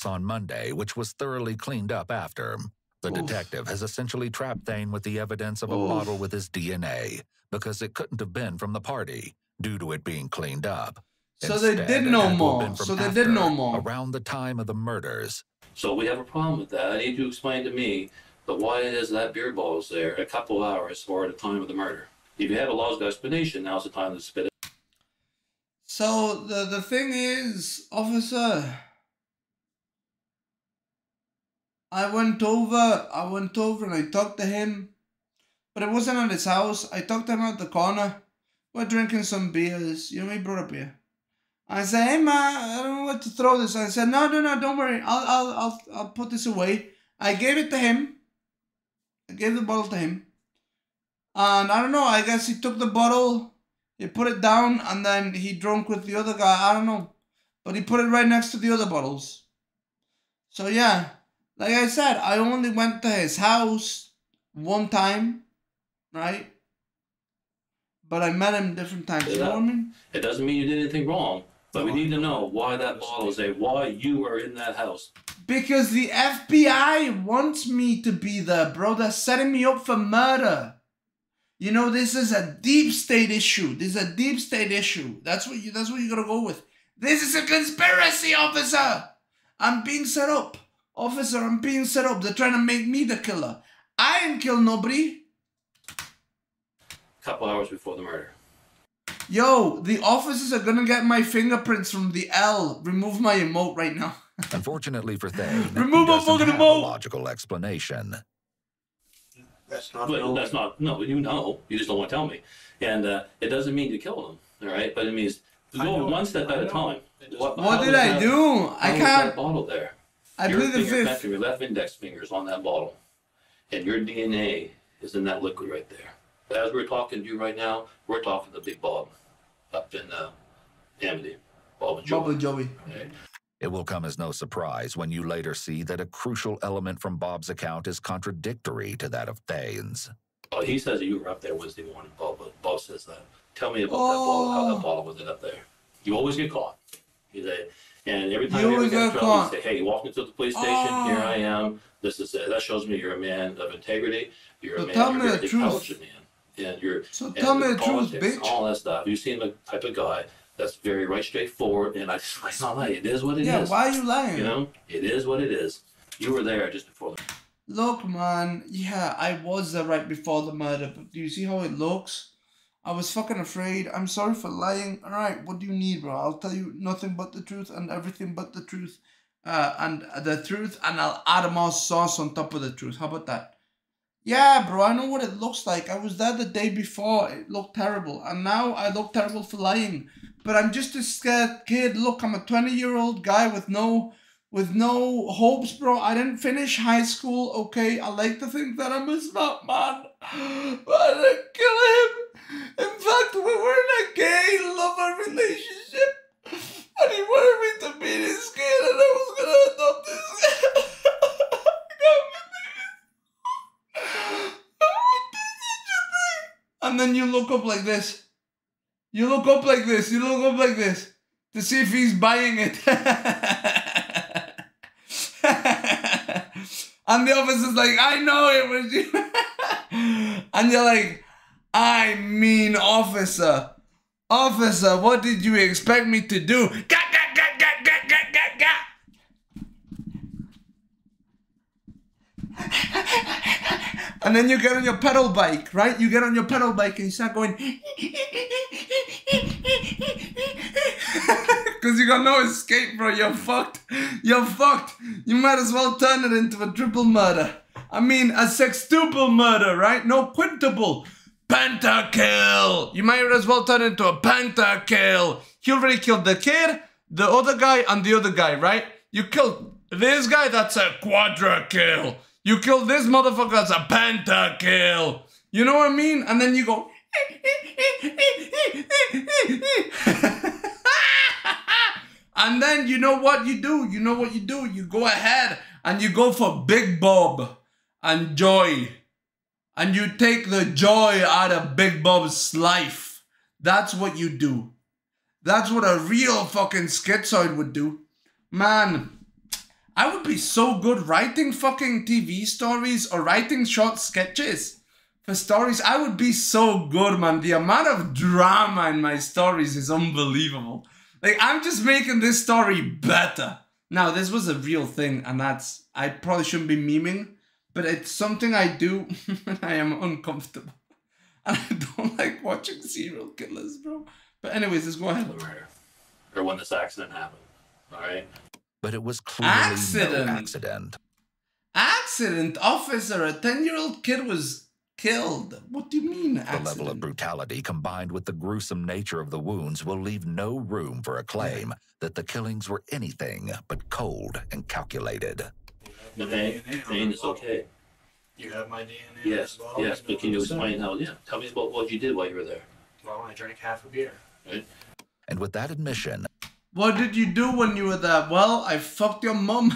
On Monday, which was thoroughly cleaned up after. The detective has essentially trapped Thane with the evidence of a bottle with his DNA, because it couldn't have been from the party, due to it being cleaned up. So they Instead, did it know had to have more. been from So they after, did know more. around the time of the murders. So we have a problem with that. I need you to explain to me why it is that beer bottle's there a couple hours or at the time of the murder. If you have a logical explanation, now's the time to spit it. So the thing is, officer, I went over and I talked to him. But it wasn't at his house. I talked to him at the corner. We're drinking some beers. You know, he brought a beer. I said, hey man, I don't know what to throw this. I said, no, don't worry. I'll put this away. I gave it to him. I gave the bottle to him. And I don't know, I guess he took the bottle, he put it down, and then he drank with the other guy. I don't know. But he put it right next to the other bottles. So yeah, like I said, I only went to his house one time, right? But I met him different times, you know what I mean? It doesn't mean you did anything wrong, but we need to know why that bottle is there, why you are in that house. Because the FBI wants me to be there, bro. They're setting me up for murder. You know, this is a deep state issue. This is a deep state issue. That's what you gotta go with. This is a conspiracy, officer. I'm being set up. Officer, I'm being set up. They're trying to make me the killer. I ain't killed nobody. A couple hours before the murder. Yo, the officers are gonna get my fingerprints from the L. Remove my emote right now. Unfortunately for Thane, Remove my fucking a emote. logical explanation. That's not. But that's not. No, you know. You just don't want to tell me. And it doesn't mean you kill them. All right, but it means go one step at a time. What did I do? I can't. That bottle there. I plead the fifth. Your left index fingers on that bottle, and your DNA is in that liquid right there. As we're talking to you right now, we're talking to Big Bob up in Amity. Bob and Joey. Okay. It will come as no surprise when you later see that a crucial element from Bob's account is contradictory to that of Thane's. Oh, he says you were up there Wednesday morning, Bob. But Bob says that. Tell me about that bottle. How that bottle was up there? You always get caught. You say, and every time you ever get in trouble, you say, "Hey, you walked into the police station. Here I am. This is it. That shows me you're a man of integrity. You're a man. You're an intelligent man, and you're tell me the truth, bitch. All that stuff. You seem the type of guy that's very right, straightforward, and I not lie. It is what it is. Yeah, why are you lying? You know, it is what it is. You were there just before the... Look, man, yeah, I was there right before the murder, but do you see how it looks? I was fucking afraid. I'm sorry for lying. Alright, what do you need, bro? I'll tell you nothing but the truth and everything but the truth. And I'll add more sauce on top of the truth. How about that? Yeah, bro, I know what it looks like. I was there the day before. It looked terrible. And now I look terrible for lying. But I'm just a scared kid. Look, I'm a 20-year-old guy with no hopes, bro. I didn't finish high school, okay? I like to think that I'm a smart man. But I didn't kill him. In fact, we were in a gay lover relationship. And he wanted me to be this kid and I was gonna adopt this kid. And then you look up like this. You look up like this. You look up like this. To see if he's buying it. And the officer's like, I know it was you. And you're like, I mean, officer. Officer, what did you expect me to do? And then you get on your pedal bike, right? You get on your pedal bike and you start going. Because you got no escape, bro. You're fucked. You're fucked. You might as well turn it into a triple murder. I mean, a sextuple murder, right? No, quintuple. Pentakill. You might as well turn it into a pentakill. He already killed the kid, the other guy, and the other guy, right? You killed this guy, that's a quadra-kill. You killed this motherfucker, that's a pentakill. You know what I mean? And then you go... And then you know what you do? You know what you do? You go ahead and you go for Big Bob and Joy. And you take the joy out of Big Bob's life. That's what you do. That's what a real fucking schizoid would do. Man, I would be so good writing fucking TV stories or writing short sketches for stories. I would be so good, man. The amount of drama in my stories is unbelievable. Like, I'm just making this story better. Now, this was a real thing, and I probably shouldn't be memeing, but it's something I do when I am uncomfortable. And I don't like watching serial killers, bro. But anyways, let's go ahead. Or when this accident happened, all right? But it was clearly no accident. Accident, officer. A 10-year-old kid was killed. What do you mean, accident? The level of brutality combined with the gruesome nature of the wounds will leave no room for a claim that the killings were anything but cold and calculated. The pain is okay. You have my DNA Yes, as well? yes, but can you explain how, tell me about what you did while you were there. Well, I drank half a beer. Right? And with that admission, What did you do when you were there? Well, I fucked your mom.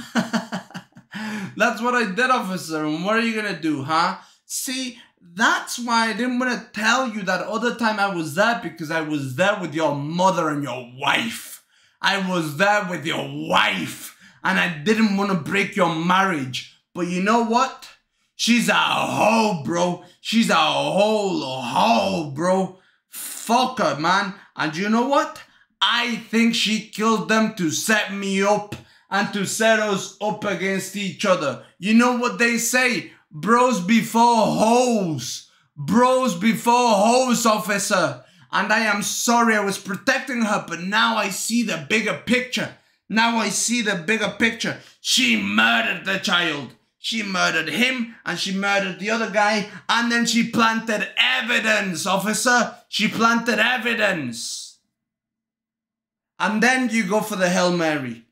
That's what I did, officer. And what are you gonna do, huh? See, that's why I didn't want to tell you that other time I was there, because I was there with your mother and your wife. I was there with your wife. And I didn't want to break your marriage. But you know what? She's a hoe, bro. She's a whole hoe, bro. Fuck her, man. And you know what? I think she killed them to set me up and to set us up against each other. You know what they say? Bros before hoes. Bros before hoes, officer. And I am sorry I was protecting her, but now I see the bigger picture. Now I see the bigger picture. She murdered the child. She murdered him and she murdered the other guy. And then she planted evidence, officer. She planted evidence. And then you go for the Hail Mary.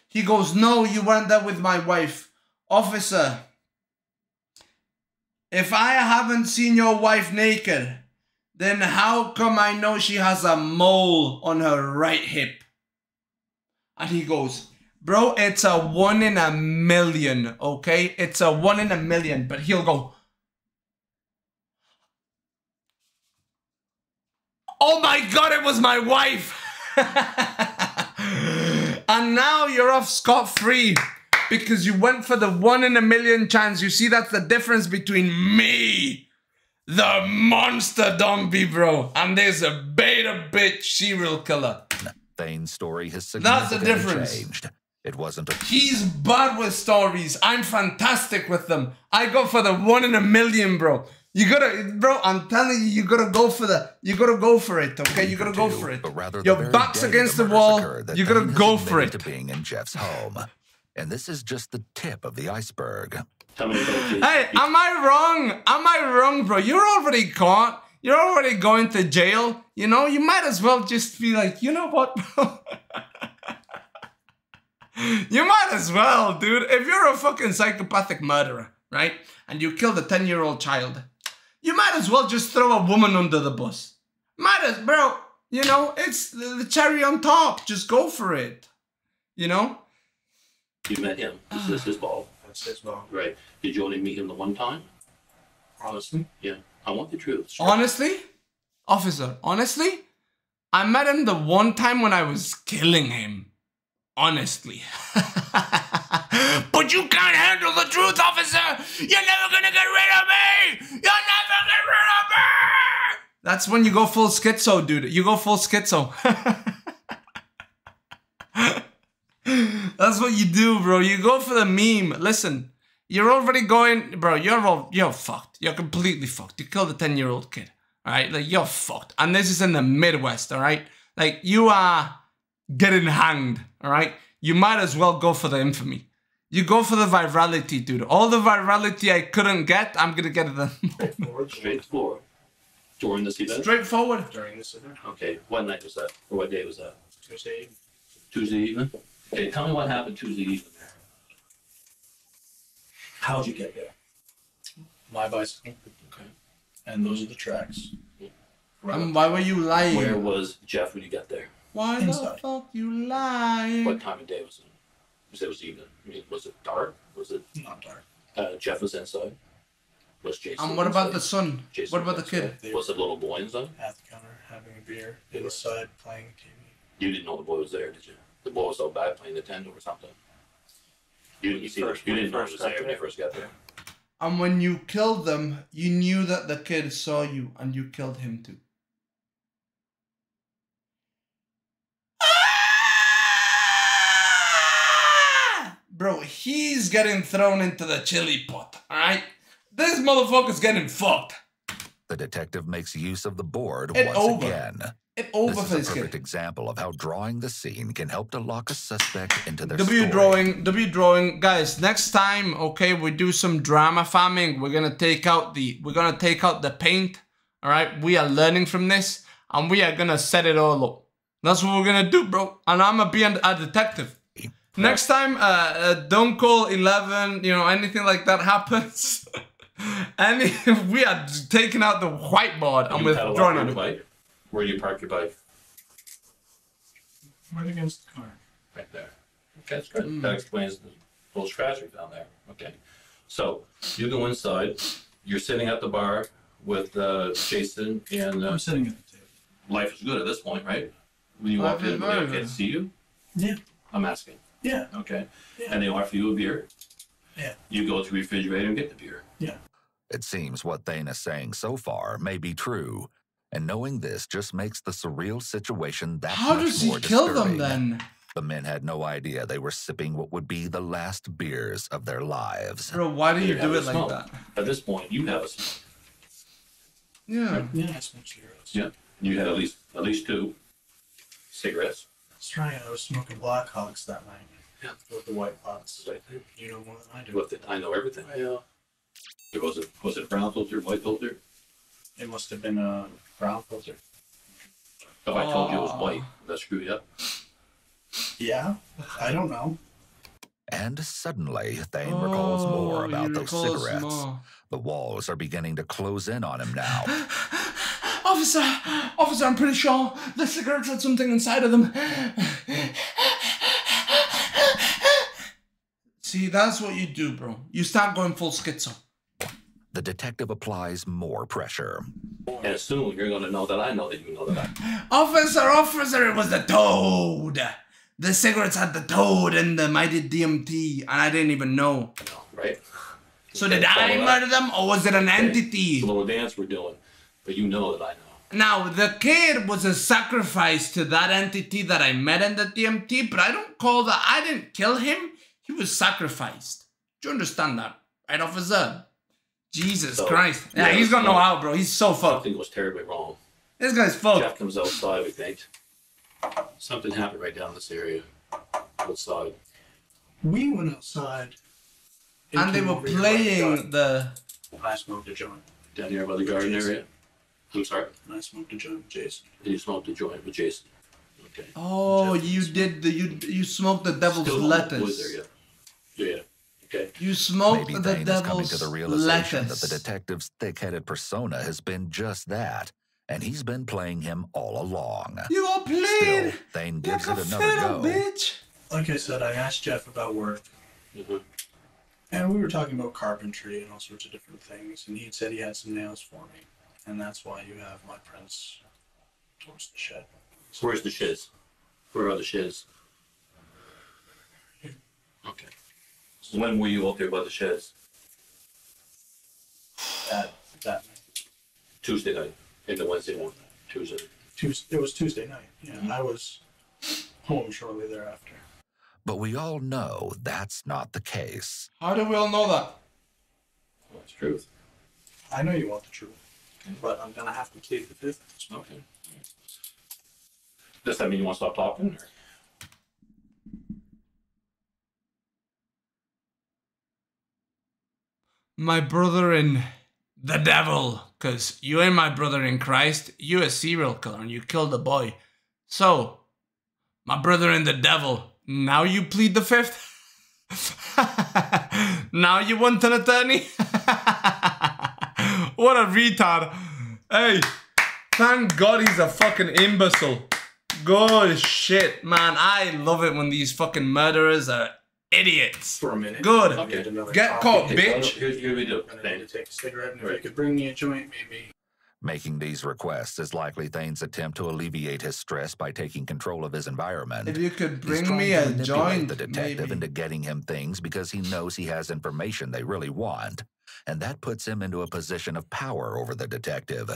He goes, no, you weren't there with my wife. Officer, if I haven't seen your wife naked, then how come I know she has a mole on her right hip? And he goes, bro, it's a 1 in a million, okay? It's a 1 in a million. But he'll go, oh my God, it was my wife. And now you're off scot-free because you went for the 1 in a million chance. You see, that's the difference between me, the monster DonbeE, bro, and there's a beta bitch serial killer. Thane's story has That's the significantly difference. changed. It wasn't a... He's bad with stories. I'm fantastic with them. I go for the 1 in a million, bro. You gotta, bro, I'm telling you, you gotta go for it, okay? You gotta go for it. But rather Your back's against the wall, you gotta go for it. To being in Jeff's home. And this is just the tip of the iceberg. Tell me about you. Hey, am I wrong? Am I wrong, bro? You're already caught. You're already going to jail. You know, you might as well just be like, you know what, bro? You might as well, dude. If you're a fucking psychopathic murderer, right? And you killed a 10-year-old child, you might as well just throw a woman under the bus. Might as, bro. You know, it's the cherry on top. Just go for it. You know? You met him. This is his ball. That's his ball. Right. Did you only meet him the one time? Honestly? Yeah. I want the truth. Honestly? Officer, honestly? I met him the one time when I was killing him. Honestly. But you can't handle the truth, officer! You're never gonna get rid of me! You'll never get rid of me! That's when you go full schizo, dude. You go full schizo. That's what you do, bro. You go for the meme. Listen, you're already going... Bro, you're fucked. You're completely fucked. You killed a 10-year-old kid. Alright? Like, you're fucked. And this is in the Midwest, alright? Like, you are getting hanged, alright? You might as well go for the infamy. You go for the virality, dude. All the virality I couldn't get, I'm gonna get it. Straightforward. During this event? Straightforward. During this event. Okay. What night was that? Or what day was that? Tuesday. Tuesday evening? Okay, tell me what happened Tuesday evening. How'd you get there? My bicycle. Okay. And those are the tracks. Why were you lying? Where was Jeff when you got there? Why the Inside. fuck you lying? What time of day was it? You said it was evening. I mean, was it dark? Was it... Not dark. Jeff was inside. Was Jason And what about the inside? son? Jason What about the inside. kid? Was the little boy inside? At the counter, having a beer. Inside, playing TV. You didn't know the boy was there, did you? The boy was so bad playing Nintendo or something. You didn't see. You didn't know he was there when you first got there. And when you killed them, you knew that the kid saw you and you killed him too. Bro, he's getting thrown into the chili pot, alright? This motherfucker's getting fucked. The detective makes use of the board It's once over. again. It over This for is a this perfect kid. example of how drawing the scene can help to lock a suspect into their W story. drawing. Guys, next time, okay, we do some drama farming. We're gonna take out the paint. All right, we are learning from this, and we are gonna set it all up. That's what we're gonna do, bro. And I'm gonna be a detective. Next time, don't call 11. You know, anything like that happens. We are taking out the whiteboard and we're drawing on it. Bike? Where do you park your bike? Right against the car. Right there. Okay, that's good. That explains the little scratch down there. Okay. So you go inside. You're sitting at the bar with Jason and I'm sitting at the table. life is good at this point, right? When you walk in, they can't see you? Yeah. I'm asking. Yeah. Okay. Yeah. And they offer you a beer. Yeah. You go to the refrigerator and get the beer. Yeah. It seems what Thane is saying so far may be true, and knowing this just makes the surreal situation that How much does he more kill them disturbing. then? The men had no idea they were sipping what would be the last beers of their lives. Bro, why do you have do a it like smoke. that? At this point, you have a smoke. Yeah. Yeah, I smoked cigarettes. Yeah. You had at least 2 cigarettes. That's right. I was smoking Black Hawks that night. Yeah. With the white pots. Right there. You know more than I do. With it, I know everything. Yeah. Was it brown filter, white filter? It must have been a brown filter. If I told you it was white, that screw you up. Yeah. I don't know. And suddenly, Thane recalls more about he those recalls cigarettes. more. The walls are beginning to close in on him now. Officer, I'm pretty sure the cigarettes had something inside of them. See, that's what you do, bro. You start going full schizo. The detective applies more pressure. And soon you're going to know that I know that you know that I. Officer, it was the toad. The cigarettes had the toad in them. I did DMT, and I didn't even know. know, right? So did I murder them, or was it an entity? It's a little dance we're doing, but you know that I know. Now, the kid was a sacrifice to that entity that I met in the DMT, but I don't call that. I didn't kill him. He was sacrificed. Do you understand that? Right, officer? Jesus Christ. Yeah, he's gonna know how, bro. He's so fucked. Something was terribly wrong. This guy's fucked. Jeff comes outside, we think. Something happened right down this area. Outside. We went outside. And they were playing the... I smoked a joint. Down here by the garden area. I'm sorry? And I smoked a joint with Jason. And you smoked a joint with Jason. Okay. Oh, you did the... You smoked the devil's Still lettuce. was there yet? Yeah. Okay. You smoked Maybe the Thane is coming devil's to the realization lettuce. that the detective's thick-headed persona has been just that, and he's been playing him all along. You are Still, playing Thane gives like it a another fiddle, go. bitch. Like I said, I asked Jeff about work. Mm-hmm. And we were talking about carpentry and all sorts of different things. And he said he had some nails for me. And that's why you have my prints towards the shed. So where's the shiz? Where are the shiz? Okay. So when were you out there by the shiz? That night. Tuesday night. Into Wednesday morning. Tuesday. It was Tuesday night. Yeah, I was home shortly thereafter. But we all know that's not the case. How do we all know that? Well, it's truth. I know you want the truth, but I'm gonna have to plead the fifth. Okay. Does that mean you want to stop talking? Or? My brother in the devil, because you ain't my brother in Christ. You a serial killer and you killed a boy. So, my brother in the devil, now you plead the fifth? Now you want an attorney? What a retard. Hey, thank God he's a fucking imbecile. Good shit, man. I love it when these fucking murderers are idiots. For a minute. Good. Okay. Get caught, Okay, bitch. Here we do. I need to take a cigarette, and if you could bring me a joint, maybe. Making these requests is likely Thane's attempt to alleviate his stress by taking control of his environment. If you could He's bring trying me to a manipulate joint, the detective maybe. into getting him things because he knows he has information they really want, and that puts him into a position of power over the detective.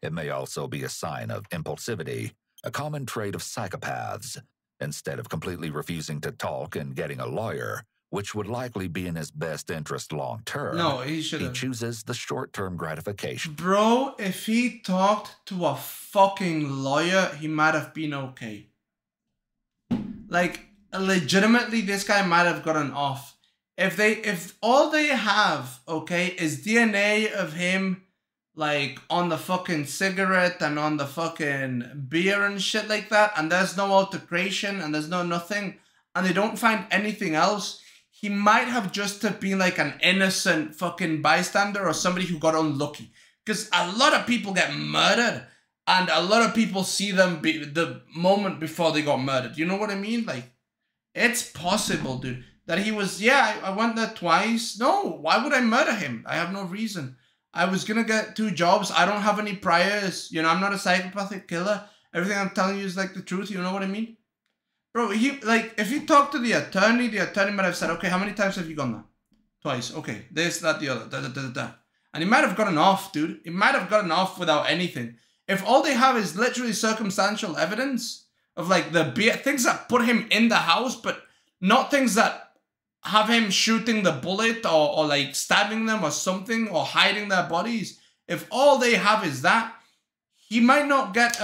It may also be a sign of impulsivity, a common trait of psychopaths. Instead of completely refusing to talk and getting a lawyer, which would likely be in his best interest long term. No, he should He have. chooses the short-term gratification. Bro, if he talked to a fucking lawyer, he might have been okay. Like, legitimately, this guy might have gotten off. If all they have, okay, is DNA of him, like, on the fucking cigarette and on the fucking beer and shit like that, and there's no altercation and there's no nothing, and they don't find anything else, he might have just have been like an innocent fucking bystander or somebody who got unlucky. Because a lot of people get murdered, and a lot of people see them the moment before they got murdered. You know what I mean? Like, it's possible, dude, that he was, yeah, I went there twice. No, why would I murder him? I have no reason. I was gonna get 2 jobs. I don't have any priors. You know, I'm not a psychopathic killer. Everything I'm telling you is like the truth. You know what I mean? Bro, if you talk to the attorney might have said, okay, how many times have you gone there? Twice. Okay, this, that, the other. And he might have gotten off, dude. He might have gotten off without anything. If all they have is literally circumstantial evidence of like the things that put him in the house, but not things that have him shooting the bullet or like stabbing them or something or hiding their bodies. If all they have is that, he might not get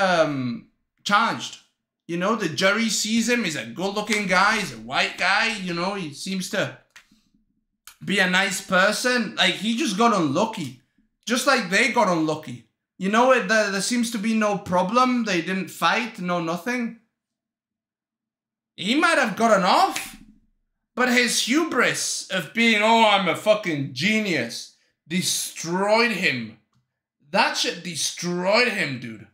charged. You know, the jury sees him, he's a good-looking guy, he's a white guy, you know, he seems to be a nice person. Like, he just got unlucky. Just like they got unlucky. You know, there seems to be no problem. They didn't fight, no nothing. He might have gotten off. But his hubris of being, oh, I'm a fucking genius, destroyed him. That shit destroyed him, dude.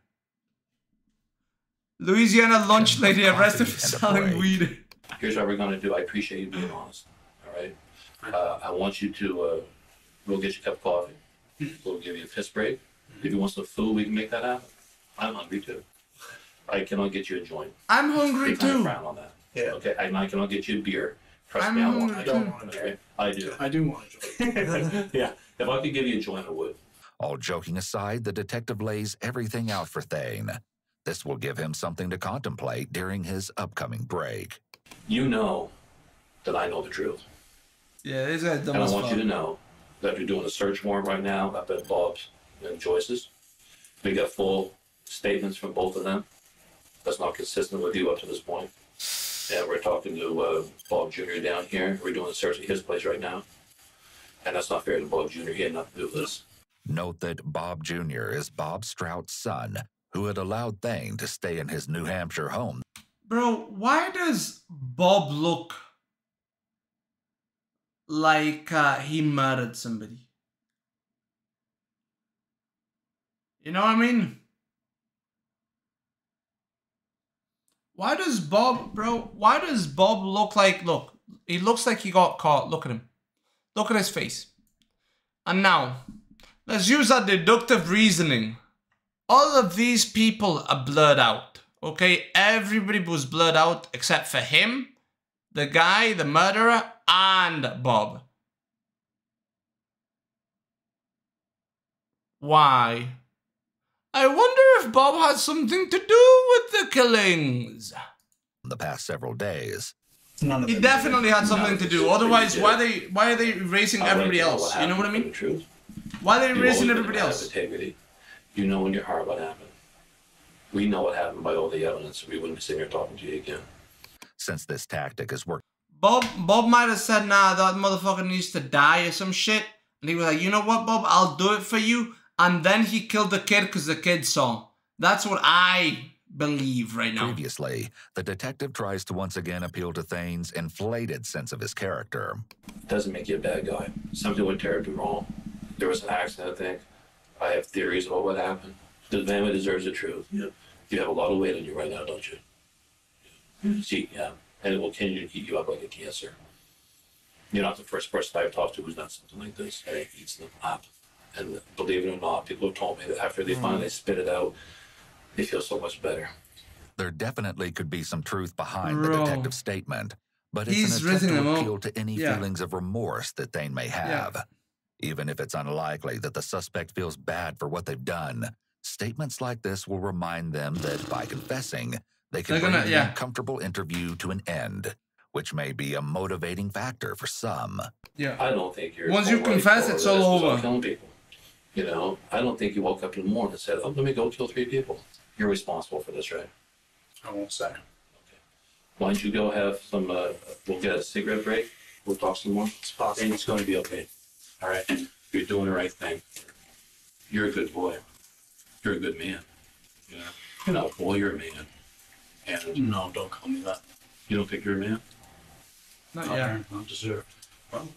Louisiana lunch lady arrested for selling weed. Here's what we're going to do. I appreciate you being honest. All right? I want you to go get your cup of coffee. We'll give you a piss break. If you want some food, we can make that happen. I'm hungry too. I cannot get you a joint. I'm hungry too. Frown on that. Yeah. Okay, I cannot get you a beer. Trust me, I don't want a joint. I do. I do want a joint. Yeah. If I could give you a joint, I would. All joking aside, the detective lays everything out for Thane. This will give him something to contemplate during his upcoming break. You know that I know the truth. Yeah, this guy's dumb And I as want fuck. you to know that you're doing a search warrant right now up at Bob's and Joyce's. We got full statements from both of them. That's not consistent with you up to this point. And we're talking to Bob Jr. down here. We're doing a search at his place right now. And that's not fair to Bob Jr. He had nothing to do with this. Note that Bob Jr. is Bob Strout's son, who had allowed Thane to stay in his New Hampshire home. Bro, why does Bob look like he murdered somebody? You know what I mean? Why does Bob look like, look, he looks like he got caught. Look at him. Look at his face. And now, let's use that deductive reasoning. All of these people are blurred out, okay? Everybody was blurred out except for him, the guy, the murderer, and Bob. Why? I wonder if Bob had something to do with the killings. The past several days. None of He them definitely had something to do. Otherwise, why are they erasing everybody I'd like to know else? what You know what I happened, mean? the truth. Why are they You've erasing always been a everybody man of else? integrity. You know in your heart what happened. We know what happened by all the evidence. We wouldn't be sitting here talking to you again. Since this tactic has worked Bob might have said, nah, that motherfucker needs to die or some shit. And he was like, you know what, Bob? I'll do it for you. And then he killed the kid because the kid saw. That's what I believe right now. previously, the detective tries to once again appeal to Thane's inflated sense of his character. Doesn't make you a bad guy. Something went terribly wrong. There was an accident, I think. I have theories about what happened. The family deserves the truth. Yeah. You have a lot of weight on you right now, don't you? See, yeah. And it will continue to eat you up like a cancer. You're not the first person I've talked to who's done something like this, and it eats them up. And believe it or not, people have told me that after they finally spit it out, they feel so much better. There definitely could be some truth behind the Bro. detective's statement, but it's He's an attempt rizzing them to up. appeal to any Yeah. feelings of remorse that Thane may have. Even if it's unlikely that the suspect feels bad for what they've done, statements like this will remind them that by confessing, they can They're bring gonna- the yeah. uncomfortable interview to an end. which may be a motivating factor for some. Yeah. I don't think you're. Once you confess, it's all over. Killing people. You know, I don't think you woke up in the morning and said, "Oh, let me go kill 3 people." You're responsible for this, right? I won't say. Why don't you go have some? We'll get a cigarette break. We'll talk some more. It's possible. And it's going to be okay. All right. You're doing the right thing. You're a good boy. You're a good man. Yeah. You're not a boy. You're a man. And No, don't call me that. you don't think you're a man? Not yet. Not deserved. Well,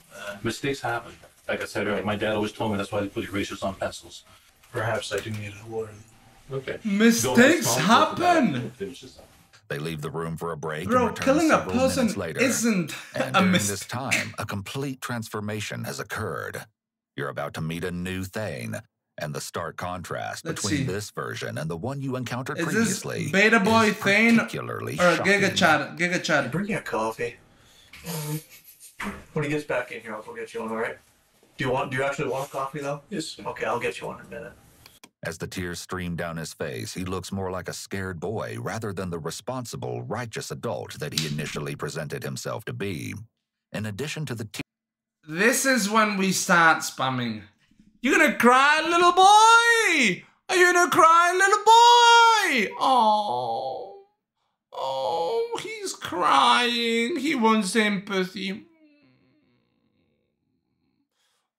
Mistakes happen. Like I said earlier, my dad always told me that's why they put erasers on pencils. perhaps I do need a lawyer. Okay. Mistakes happen. Finish this up. They leave the room for a break Bro, and return killing a several person minutes later. isn't And a during mistake. this time, a complete transformation has occurred. You're about to meet a new Thane, and the stark contrast Let's between see. this version and the one you encountered Is this previously Beta Boy is Thane particularly or shocking. Giga Chat? Giga Chat. Bring you a coffee. When he gets back in here, I'll go get you one, alright? Do you actually want coffee, though? Yes, sir. Okay, I'll get you one in a minute. As the tears stream down his face, he looks more like a scared boy rather than the responsible, righteous adult that he initially presented himself to be. In addition to the tears, This is when we start spamming. You gonna cry, little boy? Are you gonna cry, little boy? Oh, he's crying. He wants empathy.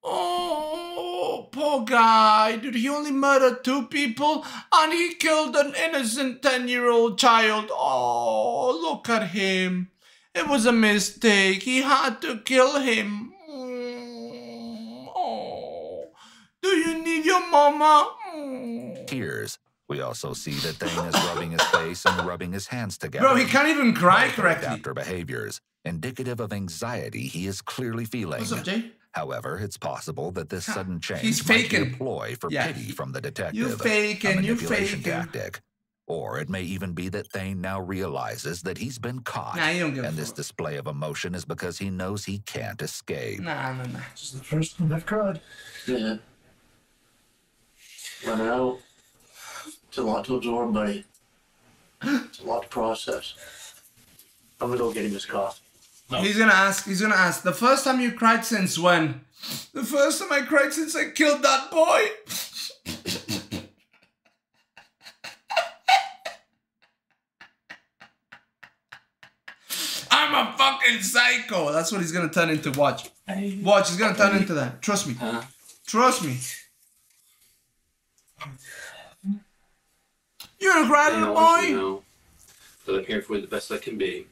Oh, poor guy. Dude, he only murdered 2 people and he killed an innocent 10-year-old child. Oh, look at him. It was a mistake. He had to kill him. Oh, do you need your mama? we also see that Thane is rubbing his face and rubbing his hands together. Bro, he can't even cry Both are correctly. Adapter behaviors, indicative of anxiety he is clearly feeling. What's up, Jay? However, it's possible that this sudden change He's might be a faking. ploy for Yeah. pity from the detective. You faking, a you manipulation faking. tactic. Or it may even be that Thane now realizes that he's been caught. Nah, you don't give a and this fuck. display of emotion is because he knows he can't escape. Nah. This is the first time I've cried. Yeah. Let it out. It's a lot to absorb, buddy. It's a lot to process. I'm gonna go get him his coffee. No. He's gonna ask, the first time you cried since when? The first time I cried since I killed that boy. I'm a fucking psycho. That's what he's gonna turn into. Watch. Watch, he's gonna turn into that. Trust me. Huh? Trust me. You gonna cry, And I little want you to boy? know that I'm here for you the best I can be.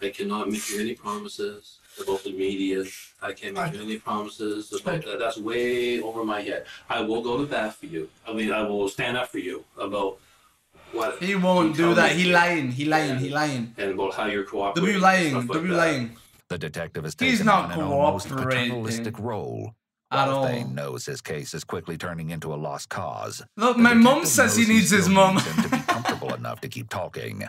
I cannot make you any promises about the media. I can't make you any promises about that. That's way over my head. I will go to bat for you. I mean, I will stand up for you about what He won't you do tell that. me. He lying. He lying. Yeah. He lying. And about how you're cooperating. W and lying. stuff like W that. lying. The detective has He's taken not on an almost cooperating paternalistic role. at While all. Thane knows his case is quickly turning into a lost cause. Look, the my mom detective says he knows needs his still mom. needs him to be comfortable enough to keep talking.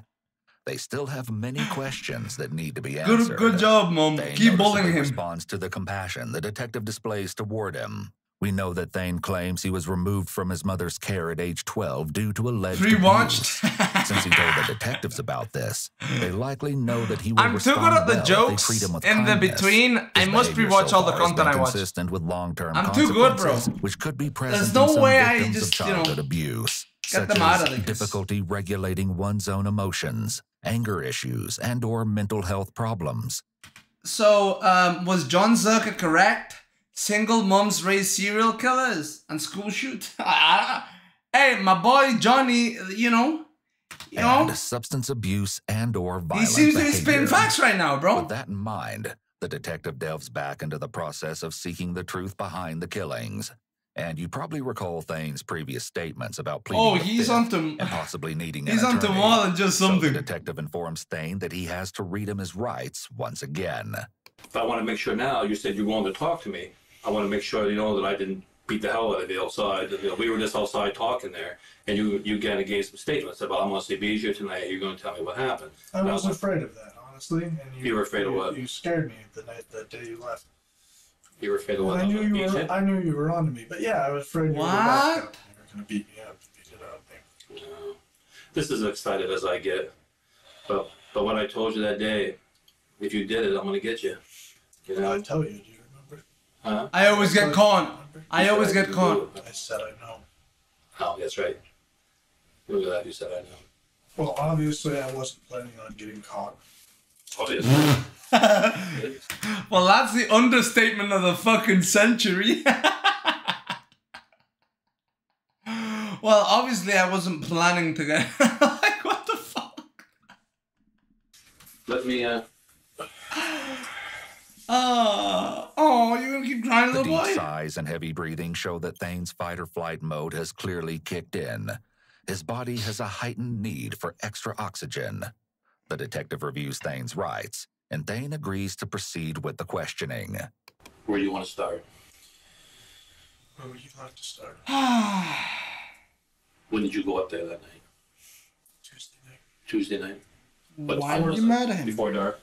They still have many questions that need to be answered. Good job, mom. Thane Keep noticeably bullying him. responds to the compassion the detective displays toward him. We know that Thane claims he was removed from his mother's care at age 12 due to alleged Rewatched. abuse. Since he told the detectives about this, they likely know that he will I'm too respond good at the well if jokes they treat him with in the kindness. between. I His must behavior rewatch so all the far has content been I watch. consistent with long-term I'm too good, bro. consequences, which could be present no in some way I victims just, of you know, childhood abuse, get such them out as of this. difficulty regulating one's own emotions, anger issues, and/or mental health problems. So, was John Zerka correct? Single moms raise serial killers and school shoot. Hey, my boy Johnny, you know, And substance abuse and/or he violent seems to be behavior. spitting facts right now, bro. With that in mind, the detective delves back into the process of seeking the truth behind the killings. And you probably recall Thane's previous statements about pleading Oh, the he's fifth onto and possibly needing he's an onto attorney. more than just So the something. detective informs Thane that he has to read him his rights once again. If I want to make sure now, you said you're willing to talk to me. I want to make sure you know that I didn't beat the hell out of you outside. You know, we were just outside talking there, and you kind of gave some statements about I'm going to see Bees here tonight. You're going to tell me what happened. I was afraid of that, honestly. And You were afraid of what? You scared me that day you left. You were afraid of what? I knew you Bees were. hit? I knew you were onto me, but yeah, I was afraid you were What? back up. You were gonna beat me up. Beat it up. No. This is as excited as I get. But what I told you that day If you did it, I'm gonna get you. You Did I know? tell you? Do you remember? Huh? I always get caught. I always You get said caught. I said I know. Oh, that's right. Look at that. You said I know. Well, obviously I wasn't planning on getting caught. Obviously. Well, that's the understatement of the fucking century. Well, obviously I wasn't planning to get... Like, what the fuck? Let me, Oh, you're gonna keep crying, The little deep boy? sighs and heavy breathing show that Thane's fight-or-flight mode has clearly kicked in. His body has a heightened need for extra oxygen. The detective reviews Thane's rights, and Thane agrees to proceed with the questioning. where do you want to start? Where would you like to start? When did you go up there that night? Tuesday night. Tuesday night? What Why time were was you it? mad at him? Before dark?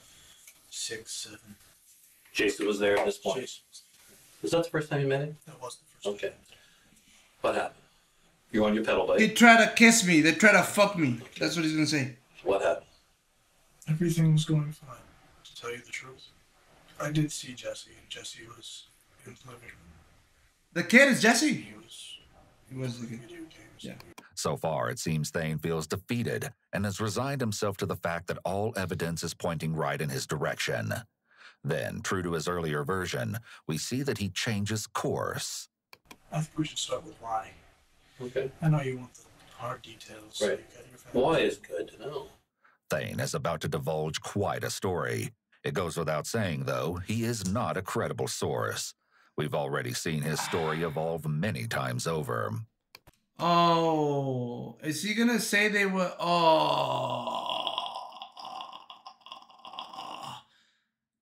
6, 7. Jason was there at this point. Jason. Was that the first time you met him? That wasn't the first Okay. What happened? You're on your pedal bike. They try to kiss me. They try to fuck me. That's what he's gonna say. What happened? time. Everything was going fine, to tell you the truth. I did see Jesse, and Jesse was in the living room. The kid is Jesse. He was the playing kid. video games. Yeah. So far, it seems Thane feels defeated and has resigned himself to the fact that all evidence is pointing right in his direction. Then, true to his earlier version, we see that he changes course. I think we should start with why. Okay. I know you want the hard details. So Right. you got your family. Why is good to know. Thane is about to divulge quite a story. It goes without saying, though, he is not a credible source. We've already seen his story evolve many times over. Oh, is he gonna say they were? Oh,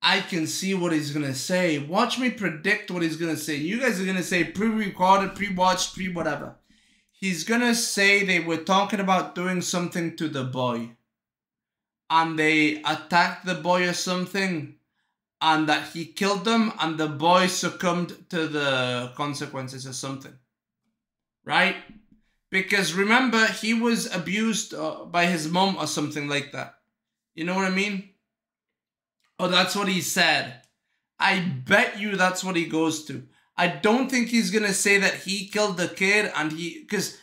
I can see what he's gonna say. Watch me predict what he's gonna say. You guys are gonna say pre-recorded, pre-watched, pre-whatever. He's gonna say they were talking about doing something to the boy, and they attacked the boy or something, and that he killed them, and the boy succumbed to the consequences or something. Right? Because remember, he was abused by his mom or something like that. You know what I mean? Oh, that's what he said. I bet you that's what he goes to. I don't think he's going to say that he killed the kid and he... Because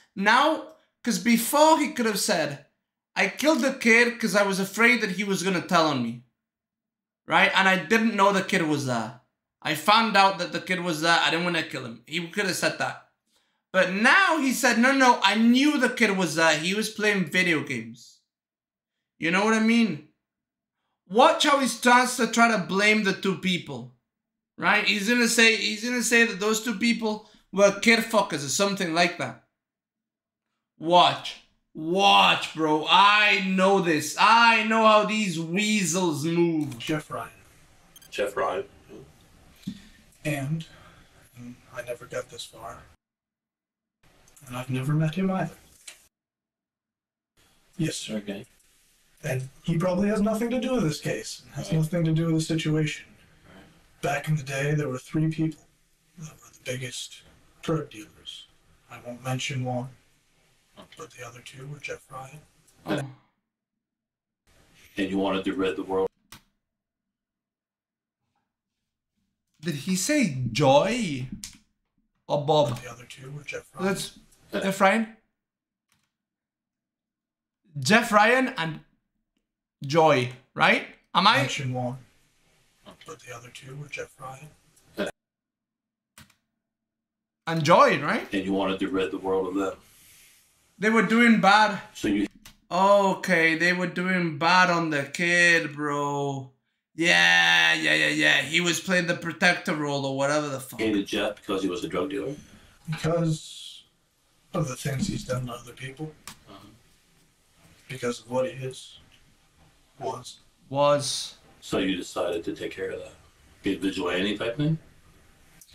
before he could have said, I killed the kid because I was afraid that he was going to tell on me. Right? And I didn't know the kid was there. I found out that the kid was there. I didn't want to kill him. He could have said that. But now he said, no, I knew the kid was there. He was playing video games. You know what I mean? Watch how he starts to try to blame the two people. Right? He's gonna say that those two people were kid fuckers or something like that. Watch, bro. I know this. I know how these weasels move. Jeff Ryan. Jeff Ryan. And I never got this far. And I've never met him either. Yes, sir. Okay. And he probably has nothing to do with this case. Has nothing to do with the situation. Back in the day, there were 3 people that were the biggest drug dealers. I won't mention one, but the other 2 were Jeff Ryan. Oh. And you wanted to rid the world. Did he say Joy or Bob? The other 2 were Jeff Ryan. That's Jeff Ryan. Jeff Ryan and Joy, right? Am I? Mention one, but the other 2 were Jeff Ryan. And Joy, right? And you wanted to rid the world of them. They were doing bad. So you... Okay, they were doing bad on the kid, bro. Yeah. He was playing the protector role or whatever the fuck. hated Jeff because he was a drug dealer? Because of the things he's done to other people. Because of what he is. Was. So you decided to take care of that. Be a vigilante type thing?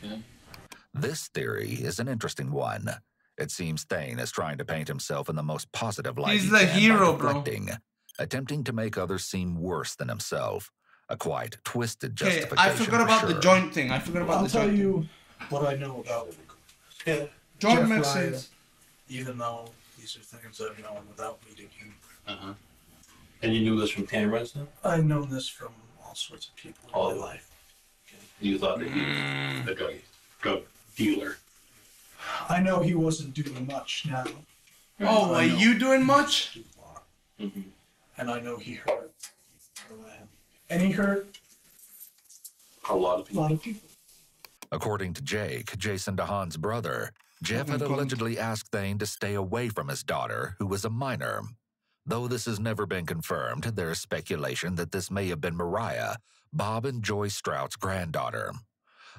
Yeah. This theory is an interesting one. It seems Thane is trying to paint himself in the most positive light He's he the can hero, by bro. deflecting, attempting to make others seem worse than himself. A quite twisted Okay, justification. I forgot about the sure. joint thing. I forgot about I'll the tell joint you what I know about Joint Jeff makes Ryan, sense. even though these are things I've known without meeting him. And you knew this from cameras then? I've known this from all sorts of people in All my of life. You thought that he was a drug dealer. I know he wasn't doing much now. Oh, are you doing much? Mm-hmm. And I know he hurt. And he hurt A lot of a people. lot of people. According to Jake, Jason DeHaan's brother, Jeff had allegedly asked Thane to stay away from his daughter, who was a minor. Though this has never been confirmed, there is speculation that this may have been Mariah, Bob and Joy Strout's granddaughter.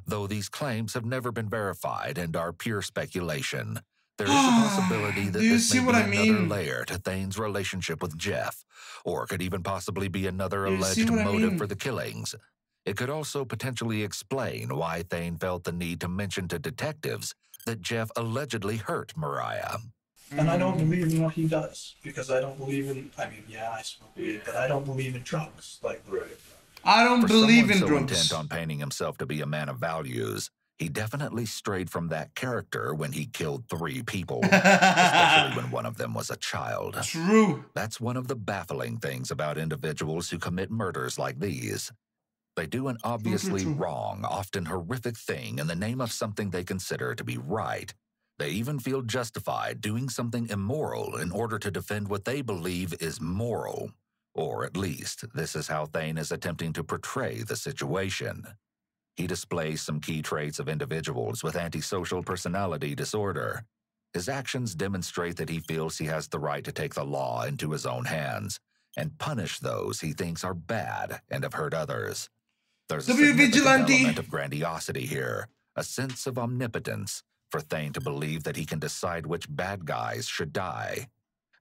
Though these claims have never been verified and are pure speculation, there is a possibility that Do you this see may what be I another mean? layer to Thane's relationship with Jeff, or could even possibly be another Do you see alleged what I motive mean? for the killings. It could also potentially explain why Thane felt the need to mention to detectives that Jeff allegedly hurt Mariah. And I don't believe in what he does because I don't believe in. I mean, yeah, I smoke weed, but I don't believe in drugs. Like, I don't For believe someone in so drugs. intent on painting himself to be a man of values, he definitely strayed from that character when he killed 3 people, especially when one of them was a child. True. That's one of the baffling things about individuals who commit murders like these. They do an obviously true. wrong, often horrific thing in the name of something they consider to be right. They even feel justified doing something immoral in order to defend what they believe is moral. Or at least, this is how Thane is attempting to portray the situation. He displays some key traits of individuals with antisocial personality disorder. His actions demonstrate that he feels he has the right to take the law into his own hands and punish those he thinks are bad and have hurt others. There's a significant Vigilante. element of grandiosity here, a sense of omnipotence, for Thane to believe that he can decide which bad guys should die.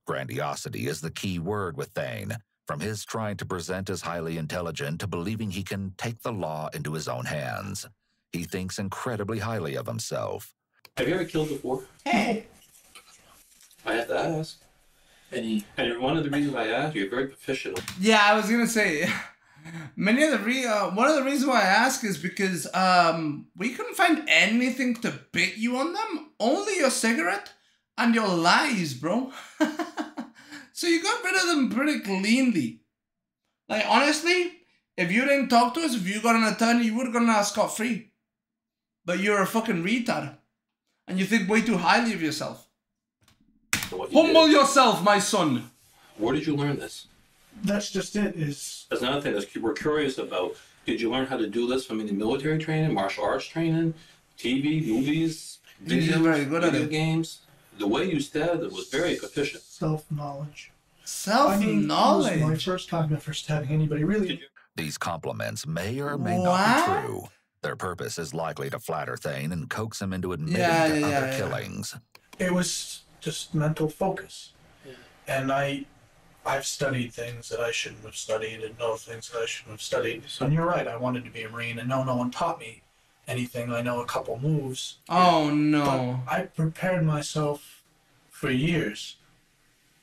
Grandiosity is the key word with Thane, from his trying to present as highly intelligent to believing he can take the law into his own hands. He thinks incredibly highly of himself. Have you ever killed before? Hey. I have to ask. And one of the reasons I asked, you're very proficient. Yeah, I was gonna say. One of the reasons why I ask is because we couldn't find anything to bait you on them. Only your cigarette and your lies, bro. So you got rid of them pretty cleanly. Like, honestly, if you didn't talk to us, if you got an attorney, you would have gotten out scot-free. But you're a fucking retard. And you think way too highly of yourself. Humble yourself, my son. Where did you learn this? that's just it. Is That's another thing that we're curious about. Did you learn how to do this from any military training, martial arts training, TV, movies, You're very good at video it. games? The way you stabbed it was very proficient. self-knowledge. Self-knowledge. It was my first time ever stabbing anybody. Really, These compliments may or may not What? be true. Their purpose is likely to flatter Thane and coax him into admitting Yeah, to yeah, other yeah. killings. it was just mental focus. And I've studied things that I shouldn't have studied and know things that I shouldn't have studied. So, and you're right, I wanted to be a Marine, and no one taught me anything. I know a couple moves. Oh no. But I prepared myself for years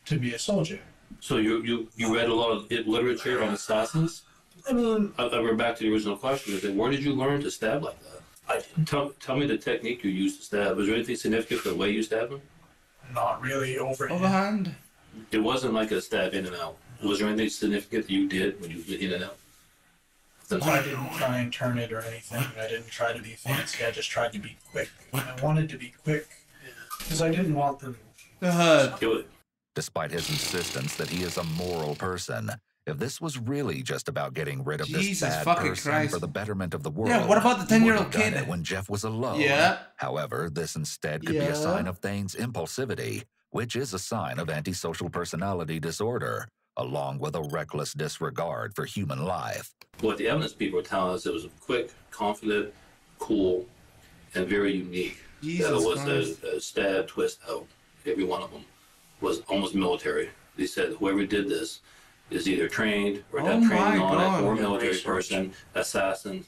to be a soldier. So you read a lot of literature on assassins? I mean, We're back to the original question. Is that where did you learn to stab like that? I didn't. Tell me the technique you used to stab. Was there anything significant for the way you stabbed him? Not really overhand. Overhand. It wasn't like a stab in and out. Was there anything significant that you did when you went in and out? I didn't try and turn it or anything. I didn't try to be fancy. I just tried to be quick. I wanted to be quick because I didn't want them. The HUD. Kill it. Despite his insistence that he is a moral person, if this was really just about getting rid of this Jesus bad fucking person Christ. for the betterment of the world, Yeah, what about the he would 10-year-old have done kid? it when Jeff was alone. Yeah. However, this instead could be Yeah. a sign of Thane's impulsivity, which is a sign of antisocial personality disorder, along with a reckless disregard for human life. What the evidence people were telling us, it was quick, confident, cool, and very unique. Jesus That it was Christ. a stab, twist out. Every one of them was almost military. They said whoever did this is either trained or Oh had my training on God. it, or Yeah, military research. person, assassin.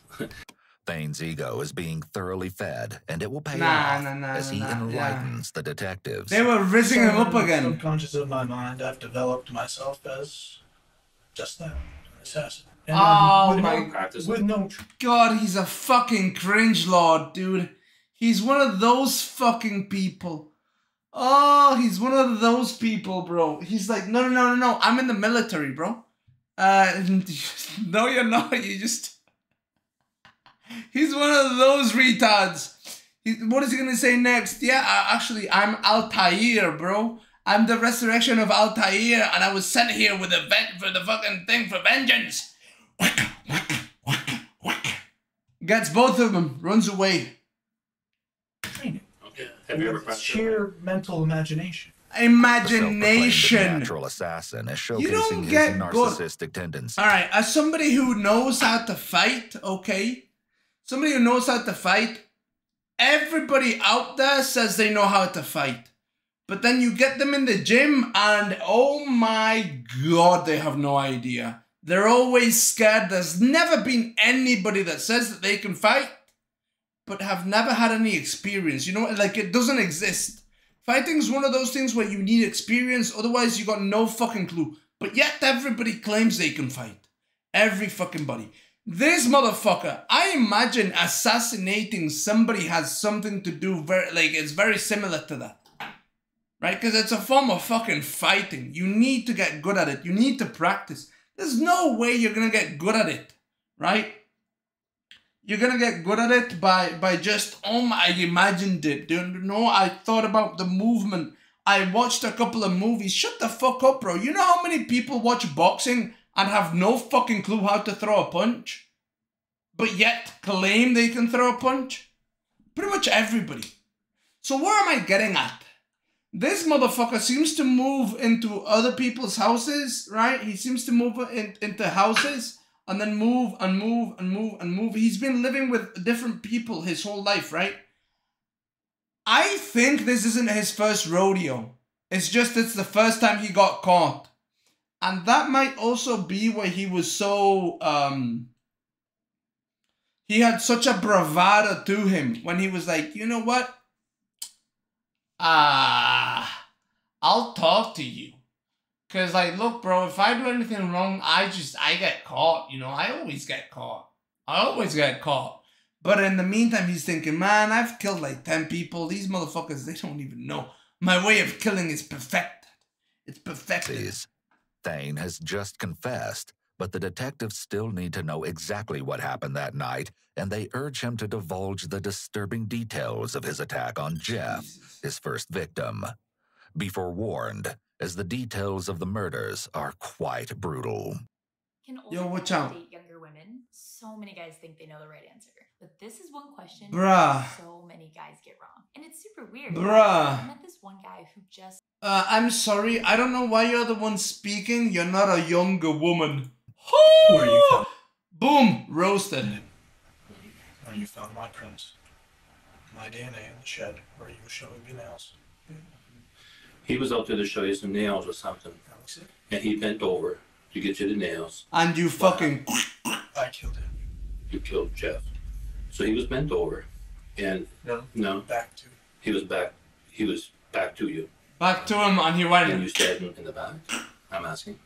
Thane's ego is being thoroughly fed, and it will pay Nah, off nah, as he nah, yeah. enlightens the detectives. They were rizzing him up Somewhere in the again. Subconscious of my mind, I've developed myself as just that, an assassin. And Oh with my no, Practice. with no God, he's a fucking cringe lord, dude. He's one of those fucking people. Oh, he's one of those people, bro. He's like, no. I'm in the military, bro. No, you're not. You just... He's one of those retards. What is he gonna say next? Yeah, actually, I'm Altair, bro. I'm the resurrection of Altair, and I was sent here with a vent for the fucking thing for vengeance. Gets both of them, runs away. Training. Okay. Have you ever practiced? Sheer mental imagination. Imagination. Natural assassin is You don't showcasing his get narcissistic tendencies. All right, as somebody who knows how to fight, okay? Somebody who knows how to fight, everybody out there says they know how to fight. But then you get them in the gym and oh my God, they have no idea. They're always scared. There's never been anybody that says that they can fight, but have never had any experience. You know, like it doesn't exist. Fighting's one of those things where you need experience, otherwise you got no fucking clue. But yet everybody claims they can fight. Every fucking body. This motherfucker, I imagine assassinating somebody has something to do, it's very similar to that. Right? Because it's a form of fucking fighting. You need to get good at it. You need to practice. There's no way you're going to get good at it. Right? You're going to get good at it by just, I imagined it. No, I thought about the movement. I watched a couple of movies. Shut the fuck up, bro. You know how many people watch boxing and have no fucking clue how to throw a punch, but yet claim they can throw a punch? Pretty much everybody. So where am I getting at? This motherfucker seems to move into other people's houses, right? He seems to move into houses and then move and move and move and move. He's been living with different people his whole life, right? I think this isn't his first rodeo. It's the first time he got caught. And that might also be where he was so, he had such a bravado to him when he was like, you know what? I'll talk to you. Cause like, look, bro, if I do anything wrong, I get caught, you know, I always get caught. But in the meantime, he's thinking, man, I've killed like 10 people. These motherfuckers, they don't even know. My way of killing is perfected. It's perfected. Please. Thane has just confessed, but the detectives still need to know exactly what happened that night, and they urge him to divulge the disturbing details of his attack on Jeff, his first victim. Be forewarned, as the details of the murders are quite brutal. Can Yo, older watch guys out. date younger women? So many guys think they know the right answer. But this is one question Bruh. so many guys get wrong. And it's super weird. Bruh. I met this one guy who just... I'm sorry, I don't know why you're the one speaking. You're not a younger woman. Where you found? Boom! Roasted. Where you found my prints. My DNA in the shed where you were showing me nails. He was out there to show you some nails or something. That was it. And he bent over to get you the nails. And you fucking... I killed him. You killed Jeff. So he was bent over. And no, Back to. he was back to you. Back to him and he And you went... stabbed him in the back. I'm asking.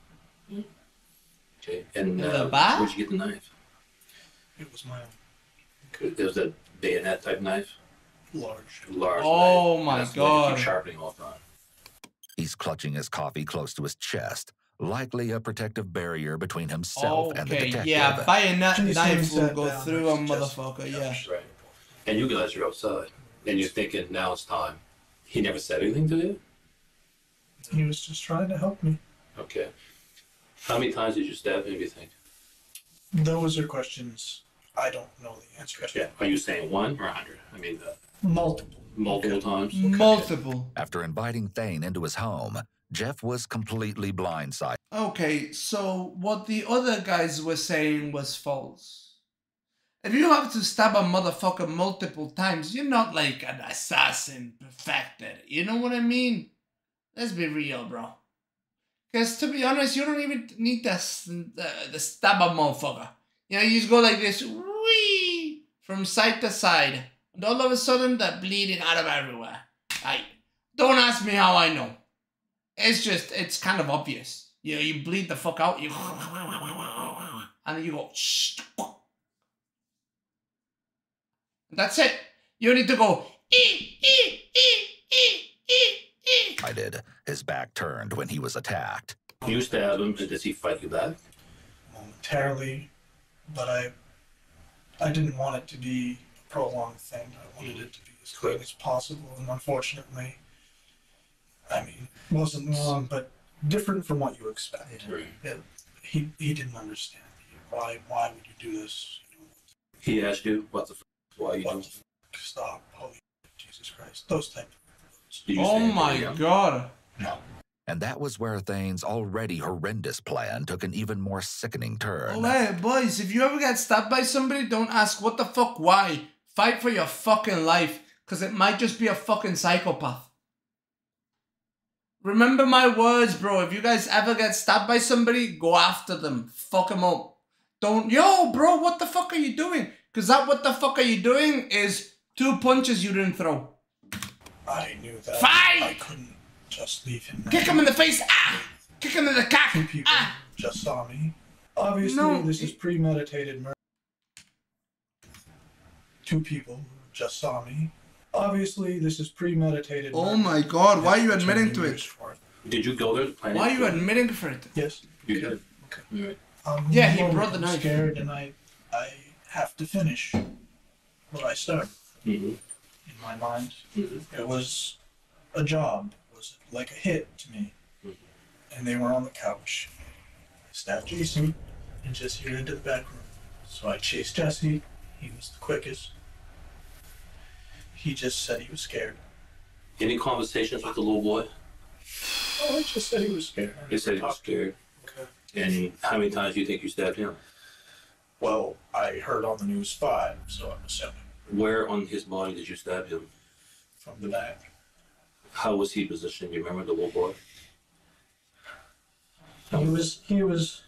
Okay. And In the back? where'd you get the knife? It was my It was a bayonet type knife. large. Large. Oh knife. my That's the one you God. keep sharpening off on. He's clutching his coffee close to his chest, likely a protective barrier between himself and the Okay, detective. yeah, bayonet Jason knife will said go that through a was just- motherfucker, yeah. Right. And you guys are outside. And you're thinking, now it's time. He never said anything to you? He was just trying to help me. Okay. How many times did you stab him, do you think? Those are questions I don't know the answer to. Yeah. Are you saying 1 or 100? I mean, Multiple. multiple times? Multiple. After inviting Thane into his home, Jeff was completely blindsided. Okay, so what the other guys were saying was false. If you have to stab a motherfucker multiple times, you're not like an assassin perfected. You know what I mean? Let's be real, bro. Because to be honest, you don't even need to stab a motherfucker. You know, you just go like this, wee, from side to side. And all of a sudden, they're bleeding out of everywhere. Don't ask me how I know. It's kind of obvious. You know, you bleed the fuck out, and then you go, shh. That's it. You need to go, His back turned when he was attacked. You stab him, and does he fight you back? momentarily, but I didn't want it to be a prolonged thing. I wanted it to be as clean as possible, and unfortunately, I mean, it wasn't long, but different from what you expect. Right. He didn't understand. Why would you do this? You know, He asked you, what the f***, why you what doing the f***, stop, holy Jesus Christ, those type of words. Did you Oh say anything my to him? god. No. And that was where Thane's already horrendous plan took an even more sickening turn. Oh, hey, boys, if you ever get stabbed by somebody, don't ask what the fuck, why. Fight for your fucking life, because it might just be a fucking psychopath. Remember my words, bro. If you guys ever get stabbed by somebody, go after them. Fuck them up. Don't, yo, bro, what the fuck are you doing? Because that what the fuck are you doing is 2 punches you didn't throw. I knew that Fight! I couldn't just leave him there. Kick him in the face. Ah! Kick him in the cock. 2 people Ah! just saw me. Obviously, No. this is premeditated murder. 2 people just saw me. Obviously, this is premeditated Oh murder. my god, why are you That's what admitting to we it? used for Did you go there to plan Why are it? you admitting for it? Yes. You did. Okay. Right. Yeah, he I'm brought the knife. scared, and I have to finish what I started. Mm-hmm. In my mind, Mm-hmm. it was a job. It was like a hit to me. And they were on the couch. I stabbed Jason and Jesse ran into the back room. So I chased Jesse. He was the quickest. He just said he was scared. Any conversations with the little boy? Oh, I just said he was scared. He said he was scared. Okay. And how many times do you think you stabbed him? Well, I heard on the news 5, so I'm assuming Where on his body did you stab him? from the back. How was he positioned? You remember the little boy? He was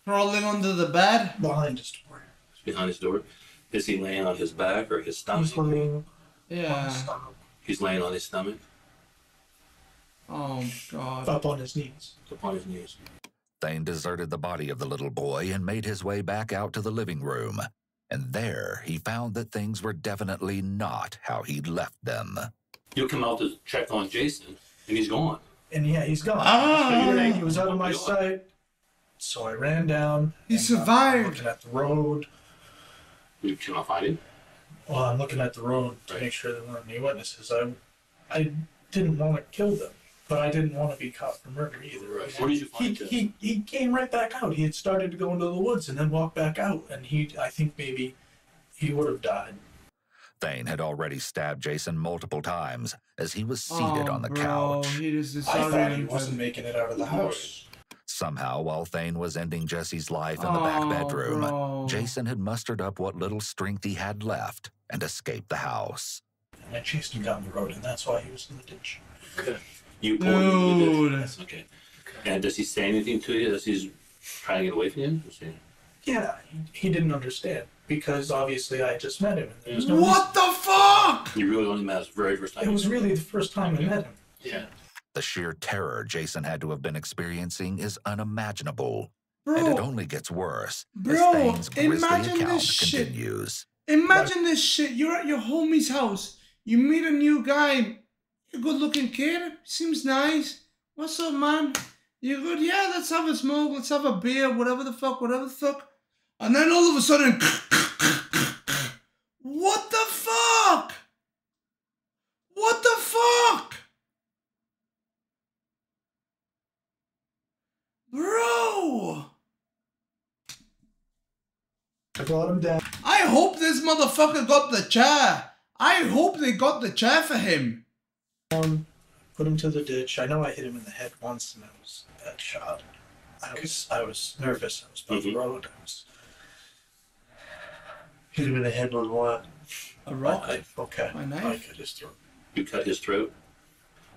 Crawling under the bed? behind his door. Behind his door? Is he laying on his back or his stomach? He's laying on Yeah. his stomach, He's laying on his stomach, Oh god. up on his knees. upon his knees. Thane deserted the body of the little boy and made his way back out to the living room. And there he found that things were definitely not how he'd left them. You come out to check on Jason, and he's gone. And yeah, he's gone. Ah. He was out of my sight. So I ran down. He and, survived. I'm looking at the road. You cannot find him. Well, I'm looking at the road to Right. make sure there weren't any witnesses. I didn't want to kill them, but I didn't want to be caught for murder either. Right. Where did you find him? He came right back out. He had started to go into the woods and then walked back out. And I think maybe he would have died. Thane had already stabbed Jason multiple times as he was seated Oh, on the bro, couch. He just I thought he disoriented. wasn't making it out of the house. Somehow, while Thane was ending Jesse's life in the back Oh, bedroom, bro. Jason had mustered up what little strength he had left and escaped the house. And I chased him down the road, and that's why he was in the ditch. Okay. You pulled him into the Dude. ditch. That's okay. And does he say anything to you as he's trying to get away from you? Does he- Yeah, he didn't understand because obviously I had just met him. And there was no What the fuck? You really only met his very first time. It was really the first time I met him. Yeah. The sheer terror Jason had to have been experiencing is unimaginable. And it Bro, only gets worse as Bro, Thane's grisly imagine account this shit. continues. imagine this shit. You're at your homie's house. You meet a new guy. You're a good looking kid. Seems nice. What's up, man? You good? Yeah, let's have a smoke. Let's have a beer. Whatever the fuck. And then all of a sudden, what the fuck? What the fuck? Bro, I brought him down. I hope this motherfucker got the chair. I hope they got the chair for him. Put him to the ditch. I know I hit him in the head once, and that was a bad shot. I was nervous. I was by the road. Hit him in the head with what? A rock. Okay. My knife? I cut his throat. You cut his throat?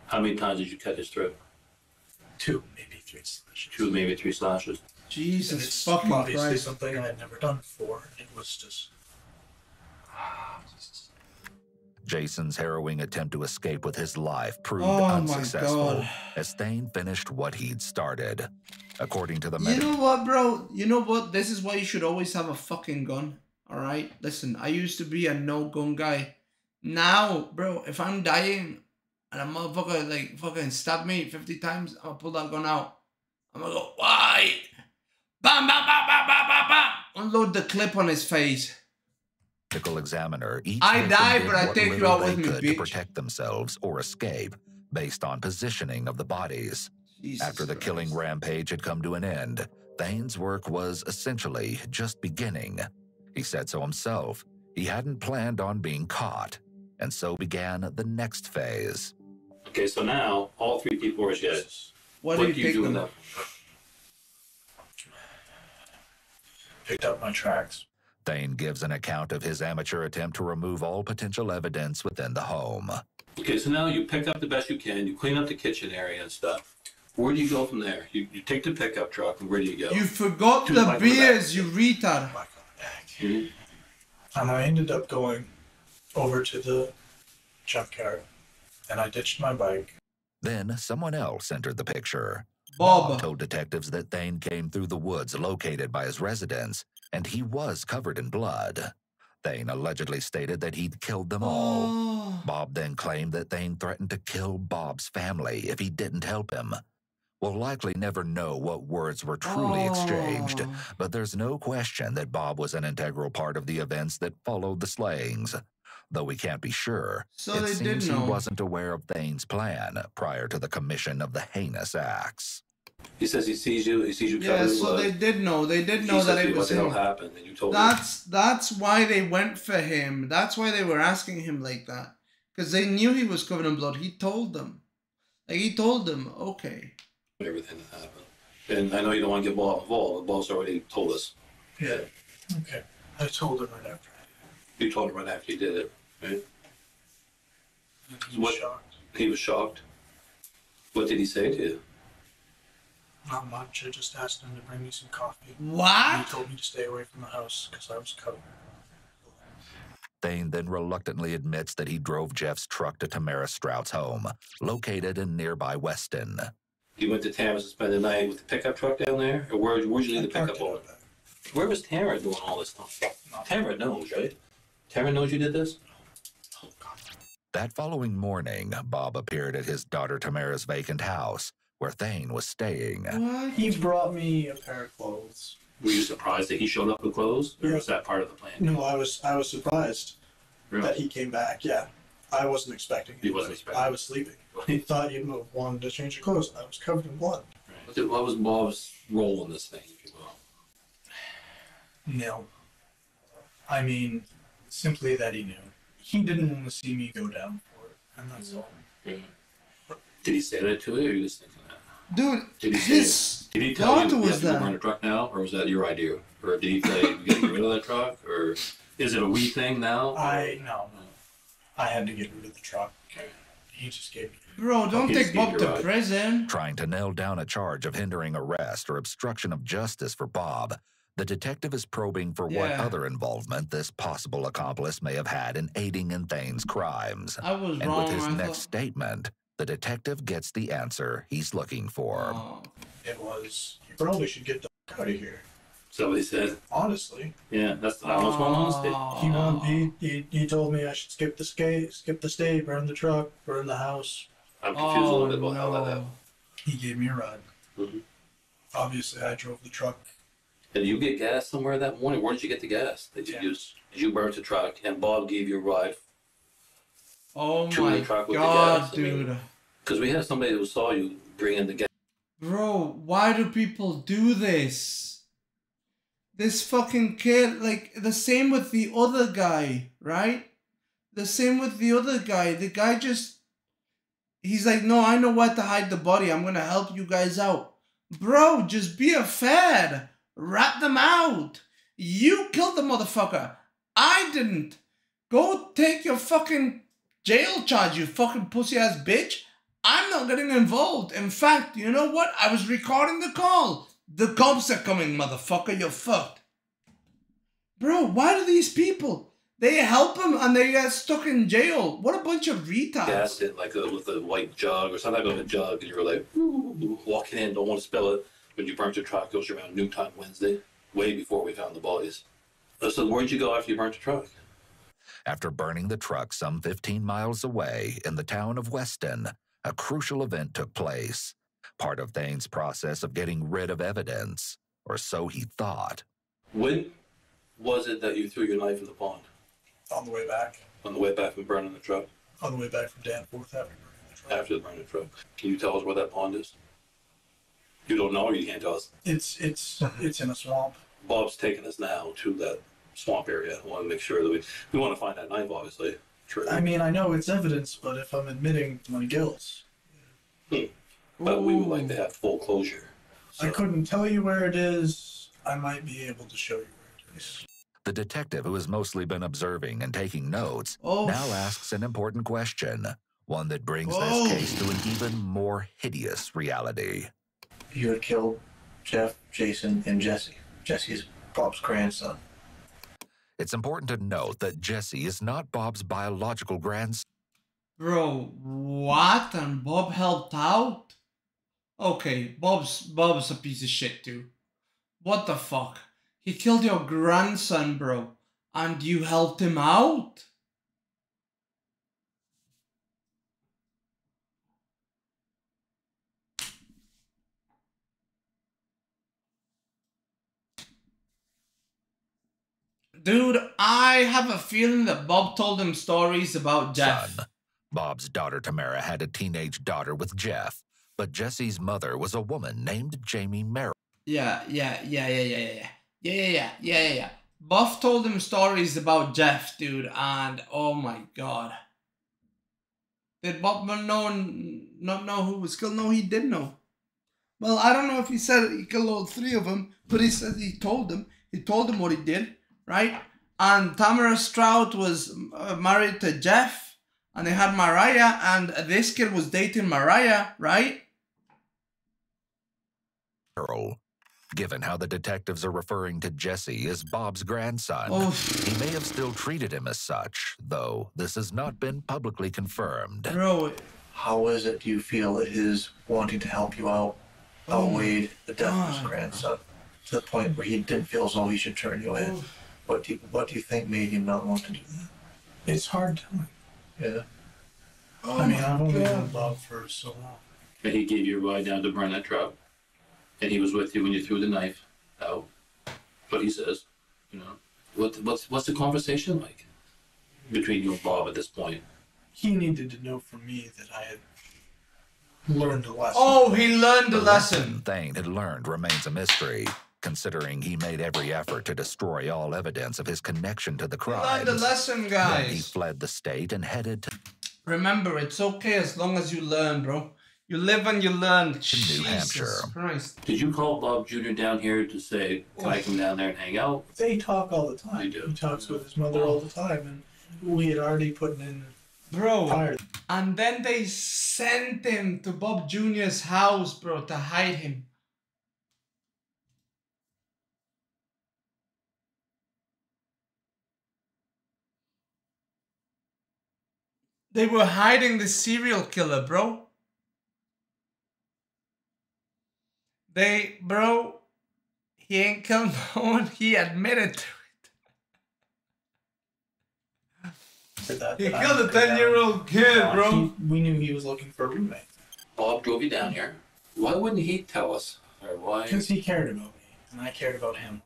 How many times did you cut his throat? 2, maybe 3 slashes. 2, maybe 3 slashes. And Jesus it's fucking obviously Christ. something I had never done before. It was just. Jason's harrowing attempt to escape with his life proved Oh my unsuccessful God. as Thane finished what he'd started. According to the You medical know what, bro? You know what? This is why you should always have a fucking gun. Alright? Listen, I used to be a no-gun guy. Now, bro, if I'm dying and a motherfucker like fucking stab me 50 times, I'll pull that gun out. I'm gonna go, why? Bam, bam, bam, Unload the clip on his face. Medical examiner, each I victim die, did but I what take you little out they with me, could to bitch. protect themselves or escape, based on positioning of the bodies. Jesus After the Christ. killing rampage had come to an end, Thane's work was essentially just beginning. He said so himself. He hadn't planned on being caught, and so began the next phase. Okay, so now all 3 people are dead. What What do do you you do in think? that? Picked up my tracks. Thane gives an account of his amateur attempt to remove all potential evidence within the home. Okay, so now you pick up the best you can, you clean up the kitchen area and stuff. Where do you go from there? You take the pickup truck, and where do you go? You forgot To the the back of the beers, bag. you retard. Back on the back. Mhm. And I ended up going over to the junkyard, and I ditched my bike. Then someone else entered the picture. Bob. Told detectives that Thane came through the woods located by his residence, and he was covered in blood. Thane allegedly stated that he'd killed them all. Oh. Bob then claimed that Thane threatened to kill Bob's family if he didn't help him. We'll likely never know what words were truly exchanged, but there's no question that Bob was an integral part of the events that followed the slayings. Though we can't be sure, So it they did seems he know. wasn't aware of Thane's plan prior to the commission of the heinous acts. He says he sees you covered Yeah, in so blood. they did know. They did He know says that to it you, was what the hell him. happened, and you told him. That's why they went for him. That's why they were asking him like that. Because they knew he was covered in blood. He told them. Like, he told them, okay. Everything that happened. And I know you don't want to get Bob involved, but Bob's already told us. Yeah. Okay. I told him right after. You told him right after you did it, right? He was What? shocked. He was shocked. What did he say to you? Not much. I just asked him to bring me some coffee. What? He told me to stay away from the house because I was covered. Thane then reluctantly admits that he drove Jeff's truck to Tamara Strout's home, located in nearby Weston. You went to Tamara's to spend the night with the pickup truck down there? Or where'd you leave the pickup on? Where was Tamara doing all this stuff? Tamara knows, right? Tamara knows you did this? That following morning, Bob appeared at his daughter Tamara's vacant house, where Thane was staying. What? He brought me a pair of clothes. Were you surprised that he showed up with clothes? Or Yeah. was that part of the plan? No, I was surprised that Really? he came back. Yeah, I wasn't expecting. He wasn't anybody. expecting. I was sleeping. He thought he wanted to change the clothes. I was covered in blood. Right. What was Bob's role in this thing, if you will? No. I mean, simply that he knew. He didn't want to see me go down for it, and that's all. Yeah. Did he say that to you, or are you just thinking that? Dude, Did he say his Did he tell you daughter you was have to go there. burn a truck now, or was that your idea? Or did he say you got to get rid of that truck, or is it a we thing now? No. I had to get rid of the truck. He just gave me. Bro, don't He take just Bob gave you to a ride. prison. Trying to nail down a charge of hindering arrest or obstruction of justice for Bob, the detective is probing for what Yeah. other involvement this possible accomplice may have had in aiding in Thane's crimes. I was And wrong. with his I next thought- statement, the detective gets the answer he's looking for. Oh. It was. You probably should get the f- out of here. So what he said. Honestly, Yeah, that's the almost one honesty. he told me I should skip the stay, burn the truck, burn the house. I'm confused a little bit about how that happened. He gave me a ride. Mhm. Obviously, I drove the truck. Did you get gas somewhere that morning? Where did you get the gas? Did you use? Did you burn the truck and Bob gave you a ride? Oh To my the truck with the god, gas, I mean- dude. Because we had somebody who saw you bring in the gas. Bro, why do people do this? This fucking kid, like, the same with the other guy, right? The same with the other guy. The guy just, he's like, no, I know where to hide the body. I'm gonna help you guys out. Bro, just be a fed. Rat them out. You killed the motherfucker. I didn't. Go take your fucking jail charge, you fucking pussy ass bitch. I'm not getting involved. In fact, you know what? I was recording the call. The cops are coming, motherfucker. You're fucked. Bro, why do these people? They help him and they get stuck in jail. What a bunch of retards. Gas it like with a white jug or some type of a jug, and you were like walking in, don't want to spill it. When you burnt your truck, it was around noontime Wednesday, way before we found the bodies. So where'd you go after you burnt your truck? After burning the truck some 15 miles away in the town of Weston, a crucial event took place, part of Thane's process of getting rid of evidence, or so he thought. When was it that you threw your knife in the pond? On the way back. On the way back from burning the truck? On the way back from Danforth after burning the truck. After the burning truck. Can you tell us where that pond is? You don't know or you can't tell us? It's in a swamp. Bob's taking us now to that swamp area. I want to make sure that we want to find that knife, obviously. True. I mean, I know it's evidence, but if I'm admitting my guilt... But we would like to have full closure. So. I couldn't tell you where it is. I might be able to show you where it is. The detective, who has mostly been observing and taking notes, now asks an important question, one that brings this case to an even more hideous reality. You had killed Jeff, Jason, and Jesse. Jesse's Bob's grandson. It's important to note that Jesse is not Bob's biological grandson. Bro, what? And Bob helped out? Okay, Bob's a piece of shit too. What the fuck? He killed your grandson, bro, and you helped him out? Dude, I have a feeling that Bob told him stories about Jeff. Son. Bob's daughter Tamara had a teenage daughter with Jeff, but Jesse's mother was a woman named Jamie Merrill. Yeah. Buff told him stories about Jeff, dude, and oh my god. Did Bob not know who was killed? No, he did know. Well, I don't know if he said he killed all three of them, but he said he told him. He told him what he did, right? And Tamara Stroud was married to Jeff, and they had Mariah, and this kid was dating Mariah, right? Merrill. Given how the detectives are referring to Jesse as Bob's grandson, he may have still treated him as such, though this has not been publicly confirmed. Bro, how is it you feel that his wanting to help you out outweighed the death of his grandson to the point where he didn't feel as though he should turn you in? What do you think made him not want to do that? It's hard telling. Yeah. I mean, I've only known Bob for so long. And he gave you a ride down to burn that truck. And he was with you when you threw the knife out. What he says, you know. What's the conversation like between you and Bob at this point? He needed to know from me that I had learned a lesson. Oh, he learned a lesson. Thane had learned remains a mystery, considering he made every effort to destroy all evidence of his connection to the crimes. He learned a lesson, guys. Then he fled the state and headed to... Remember, it's okay as long as you learn, bro. You live and you learn. New Hampshire. Christ. Did you call Bob Jr. down here to say, can I come down there and hang out? They talk all the time. They do. He talks with his mother all the time, and we had already put in... Bro, fire. And then they sent him to Bob Jr.'s house, bro, to hide him. They were hiding the serial killer, bro. Bro, he ain't killed no one. He admitted to it. He killed a 10-year-old kid, bro. We knew he was looking for a roommate. Bob drove you down here. Why wouldn't he tell us? Or why? Because he cared about me, and I cared about him.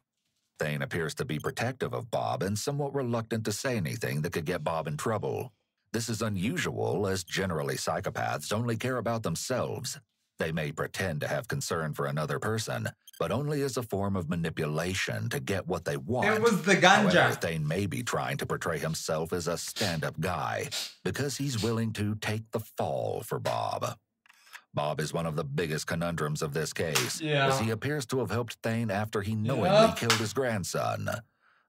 Thane appears to be protective of Bob and somewhat reluctant to say anything that could get Bob in trouble. This is unusual, as generally psychopaths only care about themselves. They may pretend to have concern for another person, but only as a form of manipulation to get what they want. It was the ganja. However, Thane may be trying to portray himself as a stand-up guy because he's willing to take the fall for Bob. Bob is one of the biggest conundrums of this case, as he appears to have helped Thane after he knowingly killed his grandson.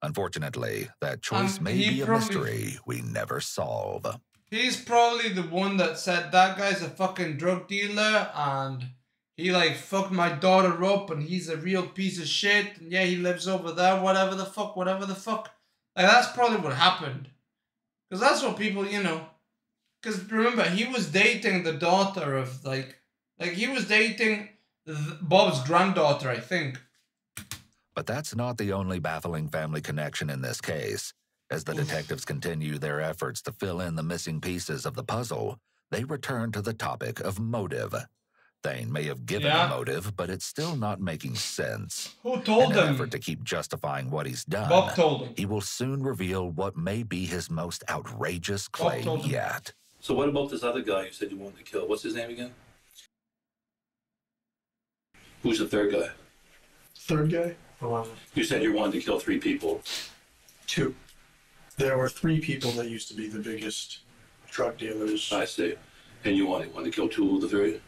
Unfortunately, that choice may be a mystery we never solve. He's probably the one that said that guy's a fucking drug dealer and he like fucked my daughter up and he's a real piece of shit and yeah, he lives over there, whatever the fuck. Like that's probably what happened. Because that's what people, you know. Because remember, he was dating the daughter of like he was dating Bob's granddaughter, I think. But that's not the only baffling family connection in this case. As the detectives continue their efforts to fill in the missing pieces of the puzzle, they return to the topic of motive. Thane may have given a motive, but it's still not making sense. Who told In an him? effort to keep justifying what he's done, Bob told him. he will soon reveal what may be his most outrageous claim yet. So what about this other guy you said you wanted to kill? What's his name again? Who's the third guy? Third guy? You said you wanted to kill 3 people. 2. There were 3 people that used to be the biggest drug dealers. I see. And you wanted to kill 2 of the 3?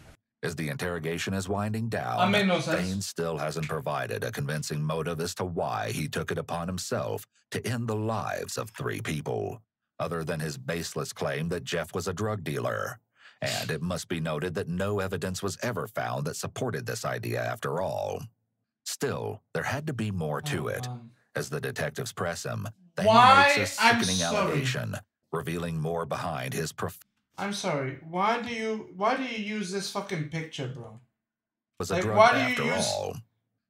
As the interrogation is winding down, That made no sense. Thane still hasn't provided a convincing motive as to why he took it upon himself to end the lives of 3 people, other than his baseless claim that Jeff was a drug dealer. And it must be noted that no evidence was ever found that supported this idea after all. Still, there had to be more to it. As the detectives press him, Thane makes a sickening allegation, revealing more behind his I'm sorry. Why do you use this fucking picture, bro? was a Like, drug why do you after use- all.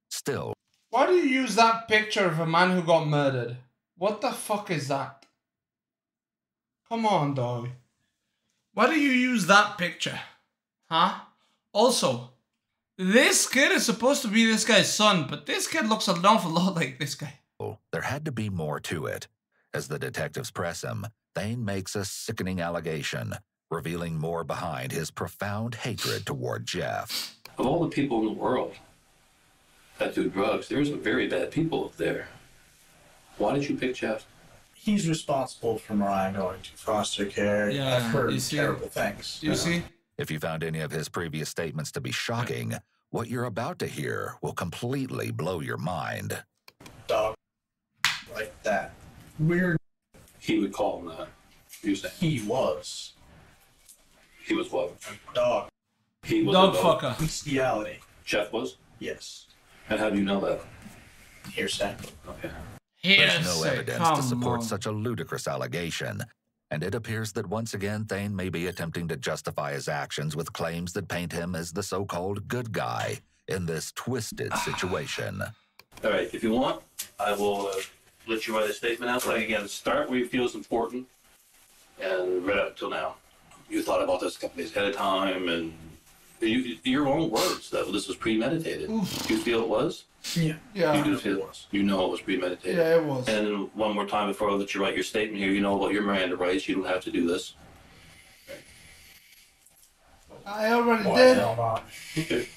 Still, Why do you use that picture of a man who got murdered? What the fuck is that? Come on, dog. Why do you use that picture? Huh? Also, this kid is supposed to be this guy's son, but this kid looks an awful lot like this guy. there had to be more to it. As the detectives press him, Thane makes a sickening allegation, revealing more behind his profound hatred toward Jeff. Of all the people in the world that do drugs, there's some very bad people up there. Why did you pick Jeff? He's responsible for Mariah going to foster care. Yeah, I've heard you see- terrible things. You see? If you found any of his previous statements to be shocking, what you're about to hear will completely blow your mind. Dog. Like that. Weird. He would call him that. You say He was. he was what? Dog. He was Dog a dog. fucker. Bestiality. Jeff was? Yes. And how do you know that? Hearsay. Okay. There's no evidence to Come support on. such a ludicrous allegation, and it appears that once again Thane may be attempting to justify his actions with claims that paint him as the so-called good guy in this twisted situation. All right, if you want, I will let you write a statement out. Like, again, start where you feel is important and read up until now. You thought about this a couple days ahead of time, and your own words that this was premeditated. Do you feel it was? Yeah. Yeah. You do feel it was. You know it was premeditated. Yeah, it was. And one more time before I let you write your statement here, you know about your Miranda rights. You don't have to do this. I already Why did. the hell not? Okay.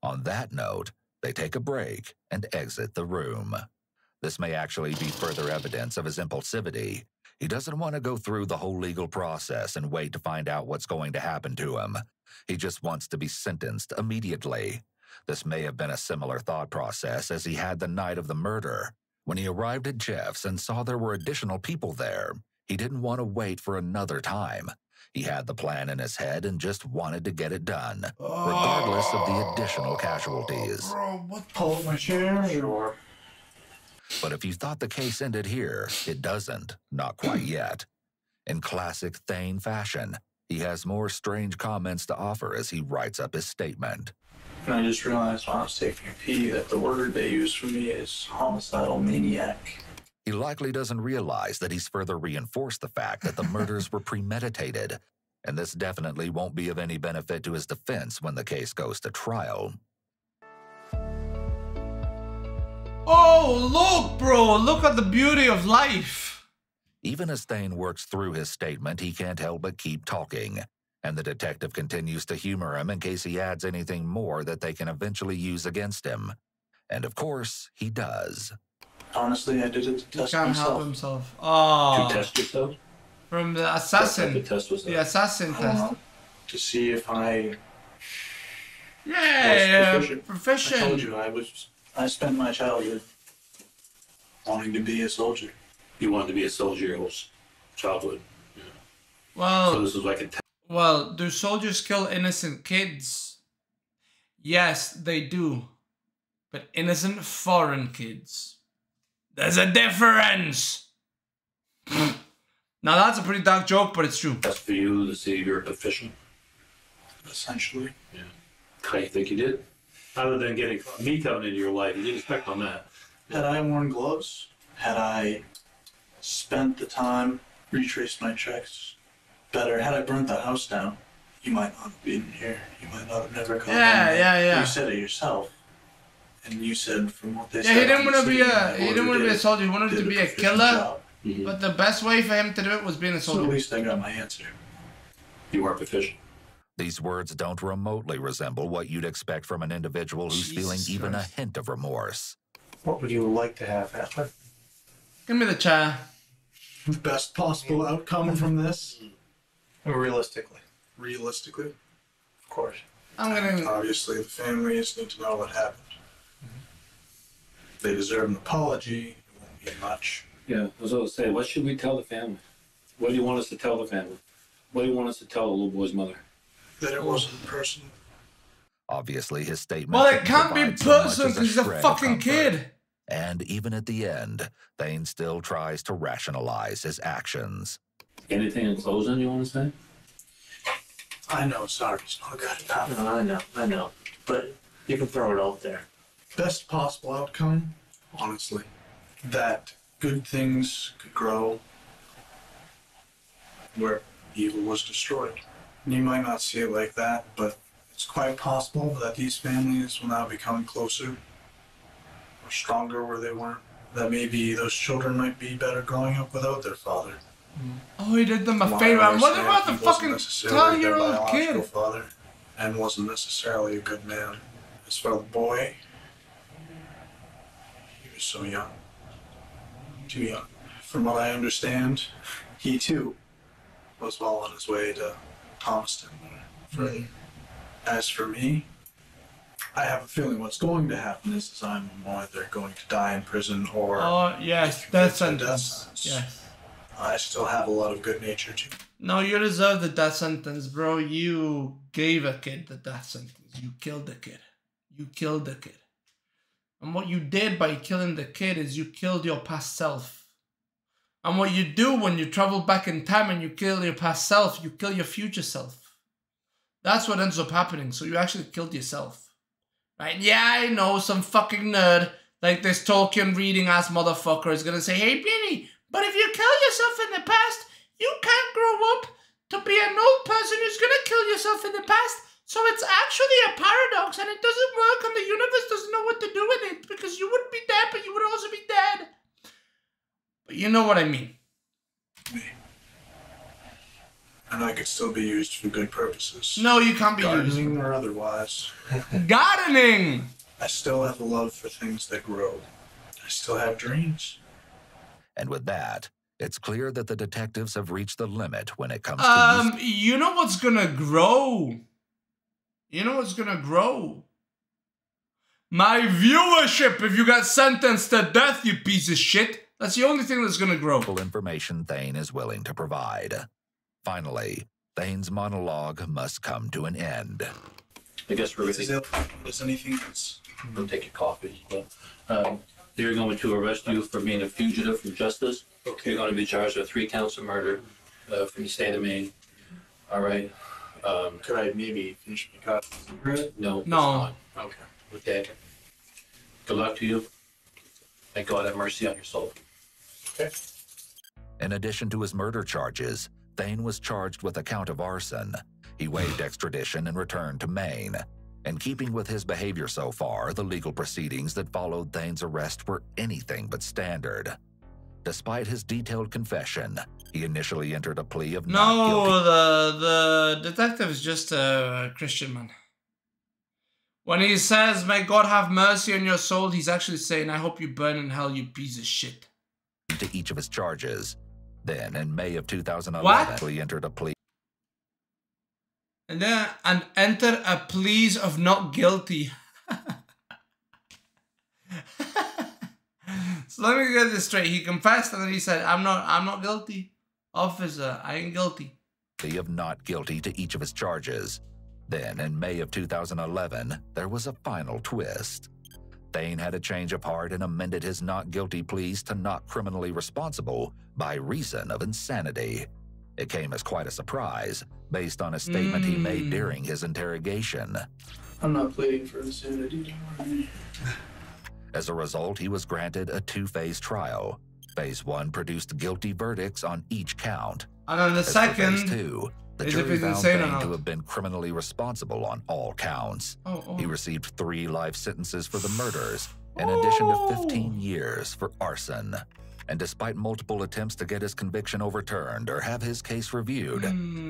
On that note, they take a break and exit the room. This may actually be further evidence of his impulsivity. He doesn't want to go through the whole legal process and wait to find out what's going to happen to him. He just wants to be sentenced immediately. This may have been a similar thought process as he had the night of the murder. When he arrived at Jeff's and saw there were additional people there, he didn't want to wait for another time. He had the plan in his head and just wanted to get it done, regardless of the additional casualties. Bro, what the Pull up my chair. Sure. But if you thought the case ended here, it doesn't. Not quite yet. In classic Thane fashion, he has more strange comments to offer as he writes up his statement. And I just realized when I was taking a pee that the word they used for me is homicidal maniac. He likely doesn't realize that he's further reinforced the fact that the murders were premeditated, and this definitely won't be of any benefit to his defense when the case goes to trial. Oh, look, bro. Look at the beauty of life. Even as Thane works through his statement, he can't help but keep talking, and the detective continues to humor him in case he adds anything more that they can eventually use against him. And of course, he does. Honestly, I did it to He test can't help myself. himself. To Oh, test yourself? from the What type assassin. of test was The that? assassin test. To see if I Yeah, was proficient. I proficient. told you, I spent my childhood wanting to be a soldier. You wanted to be a soldier your whole childhood. So Well, this is like a test. well, do soldiers kill innocent kids? Yes, they do. But innocent foreign kids. There's a difference. Now that's a pretty dark joke, but it's true. Test for you to see if you're proficient. Essentially. How do you think you did? Other than getting me coming into your life, you didn't expect on that. Had I worn gloves, had I spent the time, retraced my checks better, had I burnt the house down, You might not have been here. You might not have never come Yeah, home. yeah. You said it yourself. And you said from what they Yeah, said. he didn't on want to the be scene, a that he didn't want to be a soldier. He wanted to did be a a proficient killer. job. But the best way for him to do it was being a So soldier. at least I got my answer. You are proficient. These words don't remotely resemble what you'd expect from an individual who's feeling Jesus even a Christ. hint of remorse. What would you like to have happen? Give me the chair. Best possible outcome from this? Realistically, Realistically, of course. I'm gonna. obviously the families need to know what happened. They deserve an apology. It won't be much. Yeah, I was going to say, what should we tell the family? What do you want us to tell the family? What do you want us to tell the little boy's mother? That it wasn't personal. Obviously, his statement Well, it couldn't can't be provide so much personal as because he's a shred of fucking comfort. kid. And even at the end, Thane still tries to rationalize his actions. Anything in closing you want to say? I know sorry's not good enough. No, I know. But you can throw it out there. Best possible outcome, honestly, that good things could grow where evil was destroyed. You might not see it like that, but it's quite possible that these families will now become closer or stronger where they weren't. That maybe those children might be better growing up without their father. Oh, he did them a From favor. I And what understand, about the he wasn't fucking necessarily their 12-year-old biological kid? father, and wasn't necessarily a good man. As for the boy, he was so young. Too young. From what I understand, he too was well on his way to Thomaston or further. As for me, I have a feeling what's going to happen is I'm either going to die in prison or Oh, yes, death Death sentence. sentence. Yes. I still have a lot of good nature too. No, you deserve the death sentence, bro. You gave a kid the death sentence. You killed the kid. You killed the kid. And what you did by killing the kid is you killed your past self. And what you do when you travel back in time and you kill your past self, you kill your future self. That's what ends up happening. So you actually killed yourself. Right? Yeah, I know some fucking nerd like this Tolkien reading ass motherfucker is gonna say, hey, Benny, but if you kill yourself in the past, you can't grow up to be an old person who's gonna kill yourself in the past. So it's actually a paradox and it doesn't work and the universe doesn't know what to do with it because you wouldn't be dead, but you would also be dead. But you know what I mean. And I could still be used for good purposes. No, you can't be used. Gardening or otherwise. Gardening! I still have a love for things that grow. I still have dreams. And with that, it's clear that the detectives have reached the limit when it comes to You know what's gonna grow? You know what's gonna grow? My viewership if you got sentenced to death, you piece of shit. That's the only thing that's gonna grow. useful information Thane is willing to provide. Finally, Thane's monologue must come to an end. I guess we're ready. Does anything else? We'll take your coffee. They're going to arrest you for being a fugitive from justice. Okay. You're going to be charged with 3 counts of murder from the state of Maine. All right. Could I maybe finish my coffee? No. No. It's not. Okay. Okay. Good luck to you. May God have mercy on your soul. Okay. In addition to his murder charges, Thane was charged with a count of arson. He waived extradition and returned to Maine. In keeping with his behavior so far, the legal proceedings that followed Thane's arrest were anything but standard. Despite his detailed confession, he initially entered a plea of not guilty. No, the detective is just a Christian man. When he says, may God have mercy on your soul, he's actually saying, I hope you burn in hell, you piece of shit. To each of his charges. Then, in May of 2011, What? he entered a plea And then, and enter a pleas of not guilty. So let me get this straight. He confessed and then he said, I'm not guilty. Officer, I ain't guilty. of not guilty to each of his charges. Then, in May of 2011, there was a final twist. Thane had a change of heart and amended his not guilty pleas to not criminally responsible by reason of insanity. It came as quite a surprise, based on a statement he made during his interrogation. I'm not pleading for insanity, don't worry. As a result, he was granted a 2-phase trial. Phase 1 produced guilty verdicts on each count. And then the As for Phase second, 2, The As if jury he's found insane or Thane not. to have been criminally responsible on all counts. Oh. He received 3 life sentences for the murders, in addition to 15 years for arson. And despite multiple attempts to get his conviction overturned or have his case reviewed,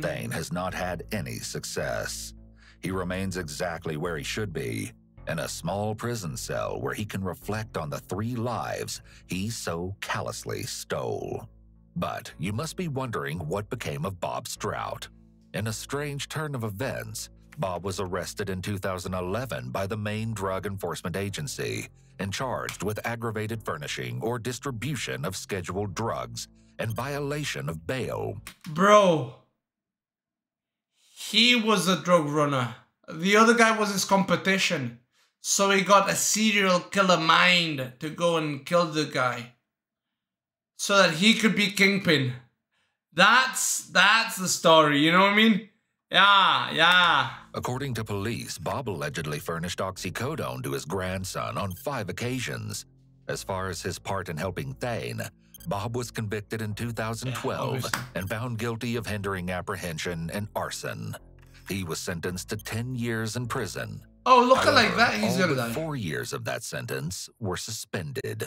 Thane has not had any success. He remains exactly where he should be, in a small prison cell where he can reflect on the 3 lives he so callously stole. But you must be wondering what became of Bob Strout. In a strange turn of events, Bob was arrested in 2011 by the Maine Drug Enforcement Agency and charged with aggravated furnishing or distribution of scheduled drugs and violation of bail. Bro, he was a drug runner. The other guy was his competition. So he got a serial killer mind to go and kill the guy, so that he could be Kingpin. That's the story, you know what I mean? Yeah. According to police, Bob allegedly furnished oxycodone to his grandson on 5 occasions. As far as his part in helping Thane, Bob was convicted in 2012 and found guilty of hindering apprehension and arson. He was sentenced to 10 years in prison. Oh, look However, like that. He's all gonna but die. 4 years of that sentence were suspended.